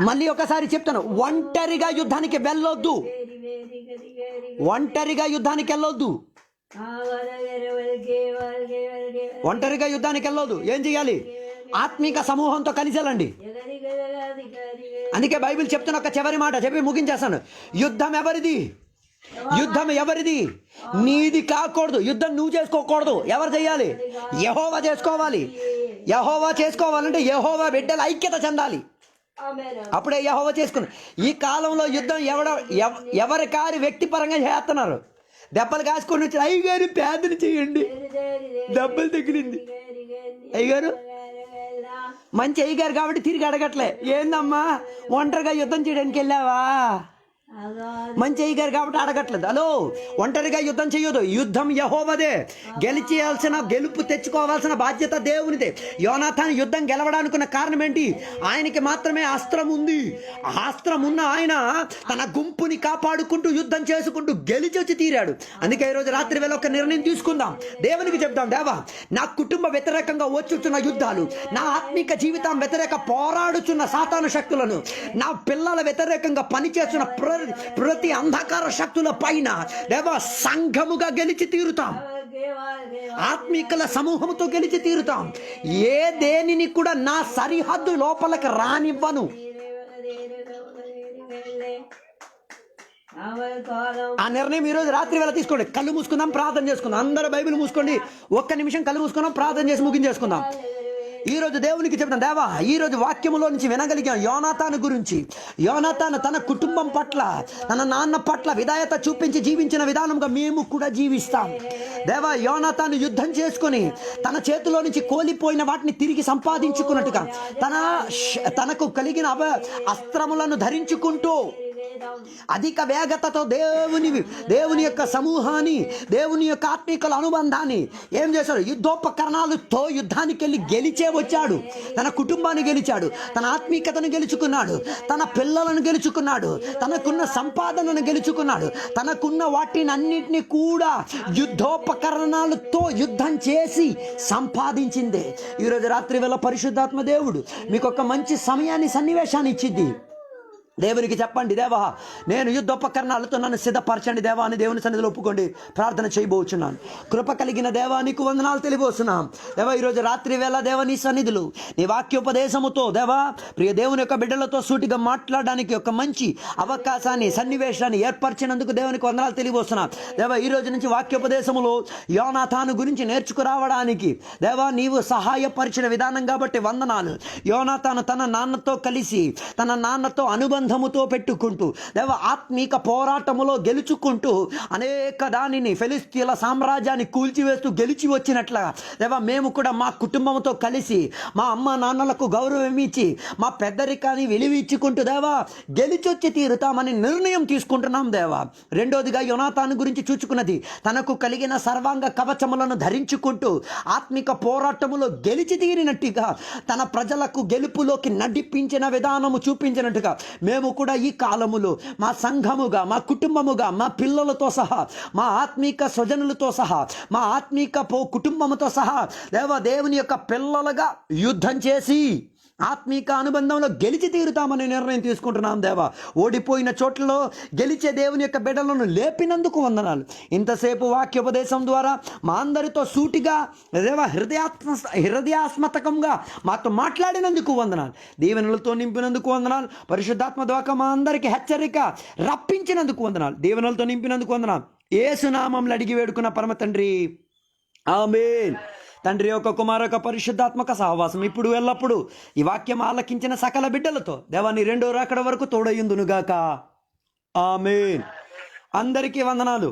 మళ్ళీ ఒకసారి చెప్తాను, ఒంటరిగా యుద్ధానికి వెళ్ళొద్దు. ఒంటరిగా యుద్ధానికి వెళ్ళొద్దు. ఒంటరిగా యుద్ధానికి వెళ్ళొద్దు. ఏం చేయాలి? ఆత్మిక సమూహంతో కలిసి వెళ్ళండి. అందుకే బైబిల్ చెప్తున్న ఒక చివరి మాట చెప్పి ముగించేస్తాను. యుద్ధం ఎవరిది? నీది కాకూడదు. యుద్ధం నువ్వు చేసుకోకూడదు. ఎవరు చేయాలి? యెహోవా చేసుకోవాలి. యెహోవా చేసుకోవాలంటే యెహోవా బిడ్డల ఐక్యత చెందాలి. అప్పుడే యెహోవా చేసుకుని. ఈ కాలంలో యుద్ధం ఎవరి కారి వ్యక్తిపరంగా చేస్తున్నారు. దెబ్బలు కాసుకొని వచ్చి అయ్యగారు ప్రార్థన చేయండి, దెబ్బలు తగిలింది. అయ్యగారు మంచి అయ్యగారు కాబట్టి తిరిగి అడగట్లే, ఏందమ్మా ఒంటరిగా యుద్ధం చేయడానికి వెళ్ళావా? మంచి అయ్యగారు కాబట్టి అడగట్లేదు. హలో, ఒంటరిగా యుద్ధం చెయ్యదు, యుద్ధం యెహోవాదే. గెలుపు తెచ్చుకోవాల్సిన బాధ్యత దేవునిదే. యోనాతాను యుద్ధం గెలవడానికున్న కారణం ఏంటి? ఆయనకి మాత్రమే అస్త్రం ఉంది. ఆ అస్త్రం ఉన్న ఆయన తన గుంపుని కాపాడుకుంటూ యుద్ధం చేసుకుంటూ గెలిచి వచ్చి తీరాడు. అందుకే ఈరోజు రాత్రి వేళ ఒక నిర్ణయం తీసుకుందాం, దేవునికి చెప్దాం, దేవా నా కుటుంబ వ్యతిరేకంగా వచ్చుచున్న యుద్ధాలు, నా ఆత్మిక జీవితం వ్యతిరేక పోరాడుచున్న సాతాను శక్తులను, నా పిల్లల వ్యతిరేకంగా పనిచేస్తున్న ప్రతి అంధకార శక్తుల పైన దేవా సంఘముగా గెలిచి తీరుతాం, ఆత్మికల సమూహంతో గెలిచి తీరుతాం. ఏ దేనిని కూడా నా సరిహద్దు లోపలికి రానివ్వను. ఆ నిర్ణయం ఈరోజు రాత్రి వేళ తీసుకోండి. కళ్ళు మూసుకుందాం, ప్రార్థన చేసుకుందాం. అందరూ బైబిల్ మూసుకోండి, ఒక్క నిమిషం కళ్ళు మూసుకుందాం, ప్రార్థన చేసి ముగించేసుకుందాం. ఈ రోజు దేవునికి చెప్తాం, దేవా ఈ రోజు వాక్యములో నుంచి వినగలిగాం యోనాతాను గురించి. యోనాతాను తన కుటుంబం పట్ల, తన నాన్న పట్ల విధేయత చూపించి జీవించిన విధానంగా మేము కూడా జీవిస్తాం. దేవా యోనాతాను యుద్ధం చేసుకొని తన చేతిలో నుంచి కోల్పోయిన వాటిని తిరిగి సంపాదించుకున్నట్టుగా తనకు కలిగిన అస్త్రములను ధరించుకుంటూ అధిక వేగతతో దేవుని యొక్క సమూహాన్ని, దేవుని యొక్క ఆత్మీకుల అనుబంధాన్ని ఏం చేశాడు? యుద్ధోపకరణాలతో యుద్ధానికి వెళ్ళి గెలిచే వచ్చాడు. తన కుటుంబాన్ని గెలిచాడు, తన ఆత్మీకతను గెలుచుకున్నాడు, తన పిల్లలను గెలుచుకున్నాడు, తనకున్న సంపాదనను గెలుచుకున్నాడు, తనకున్న వాటిని అన్నిటినీ కూడా యుద్ధోపకరణాలతో యుద్ధం చేసి సంపాదించిందే. ఈరోజు రాత్రి వేళ పరిశుద్ధాత్మ దేవుడు మీకు ఒక మంచి సమయాన్ని, సన్నివేశాన్ని ఇచ్చింది. దేవునికి చెప్పండి, దేవా నేను యుద్ధోపకరణాలతో నన్ను సిద్ధపరచండి దేవా అని దేవుని సన్నిధిలో ఒప్పుకోండి. ప్రార్థన చేయబోచున్నాను. కృప కలిగిన దేవా నీకు వందనాలు తెలియబోతున్నాం. దేవా ఈరోజు రాత్రి వేళ దేవా నీ సన్నిధులు నీ వాక్యోపదేశముతో దేవా ప్రియ దేవుని యొక్క బిడ్డలతో సూటిగా మాట్లాడడానికి ఒక మంచి అవకాశాన్ని, సన్నివేశాన్ని ఏర్పరిచినందుకు దేవునికి వందనాలు తెలియబోతున్నాం. దేవా ఈ రోజు నుంచి వాక్యోపదేశములో యోనాతాను గురించి నేర్చుకురావడానికి దేవా నీవు సహాయపరిచిన విధానం కాబట్టి వందనాలు. యోనాతాను తన నాన్నతో కలిసి, తన నాన్నతో అనుబంధముతో పెట్టుకుంటూ దేవ ఆత్మీక పోరాటములో గెలుచుకుంటూ అనేక దానిని ఫిలిస్తీన్ల సామ్రాజ్యాన్ని కూల్చివేస్తూ గెలిచి వచ్చినట్లుగా దేవ మేము కూడా మా కుటుంబంతో కలిసి మా అమ్మ నాన్నలకు గౌరవం ఇచ్చి మా పెద్దరికాన్ని విలువిచ్చుకుంటూ దేవా గెలిచొచ్చి తీరుతామని నిర్ణయం తీసుకుంటున్నాం దేవా. రెండోదిగా యోనాతాను గురించి చూచుకున్నది, తనకు కలిగిన సర్వాంగ కవచములను ధరించుకుంటూ ఆత్మిక పోరాటములో గెలిచి తీరినట్టుగా తన ప్రజలకు గెలుపులోకి నడిపించిన విధానము చూపించినట్టుగా మేము కూడా ఈ కాలములో మా సంఘముగా, మా కుటుంబముగా, మా పిల్లలతో సహా, మా ఆత్మీక స్వజనులతో సహా, మా ఆత్మీక కుటుంబముతో సహా దేవుని యొక్క పిల్లలుగా యుద్ధం చేసి ఆత్మీక అనుబంధంలో గెలిచి తీరుతామని నిర్ణయం తీసుకుంటున్నాం దేవా. ఓడిపోయిన చోట్లలో గెలిచే దేవుని యొక్క బిడ్డలను లేపినందుకు వందనాలు. ఇంతసేపు వాక్యోపదేశం ద్వారా మా అందరితో సూటిగా దేవా హృదయాత్మకంగా మాతో మాట్లాడినందుకు వందనాలు. దీవెనలతో నింపినందుకు వందనాలు. పరిశుద్ధాత్మ ద్వారా మా అందరికీ హెచ్చరిక రప్పించినందుకు వందనాలు. దీవెనలతో నింపినందుకు వందనాలు. యేసు నామములో అడిగి వేడుకున్న పరమ తండ్రి, ఆమేన్. తండ్రి యొక్క కుమార యొక్క పరిశుద్ధాత్మక సహవాసం ఇప్పుడు ఎల్లప్పుడు ఈ వాక్యం ఆలకించిన సకల బిడ్డలతో దేవాని రెండో రాకడ వరకు తోడయుందునుగాక. ఆమేన్. అందరికీ వందనాలు.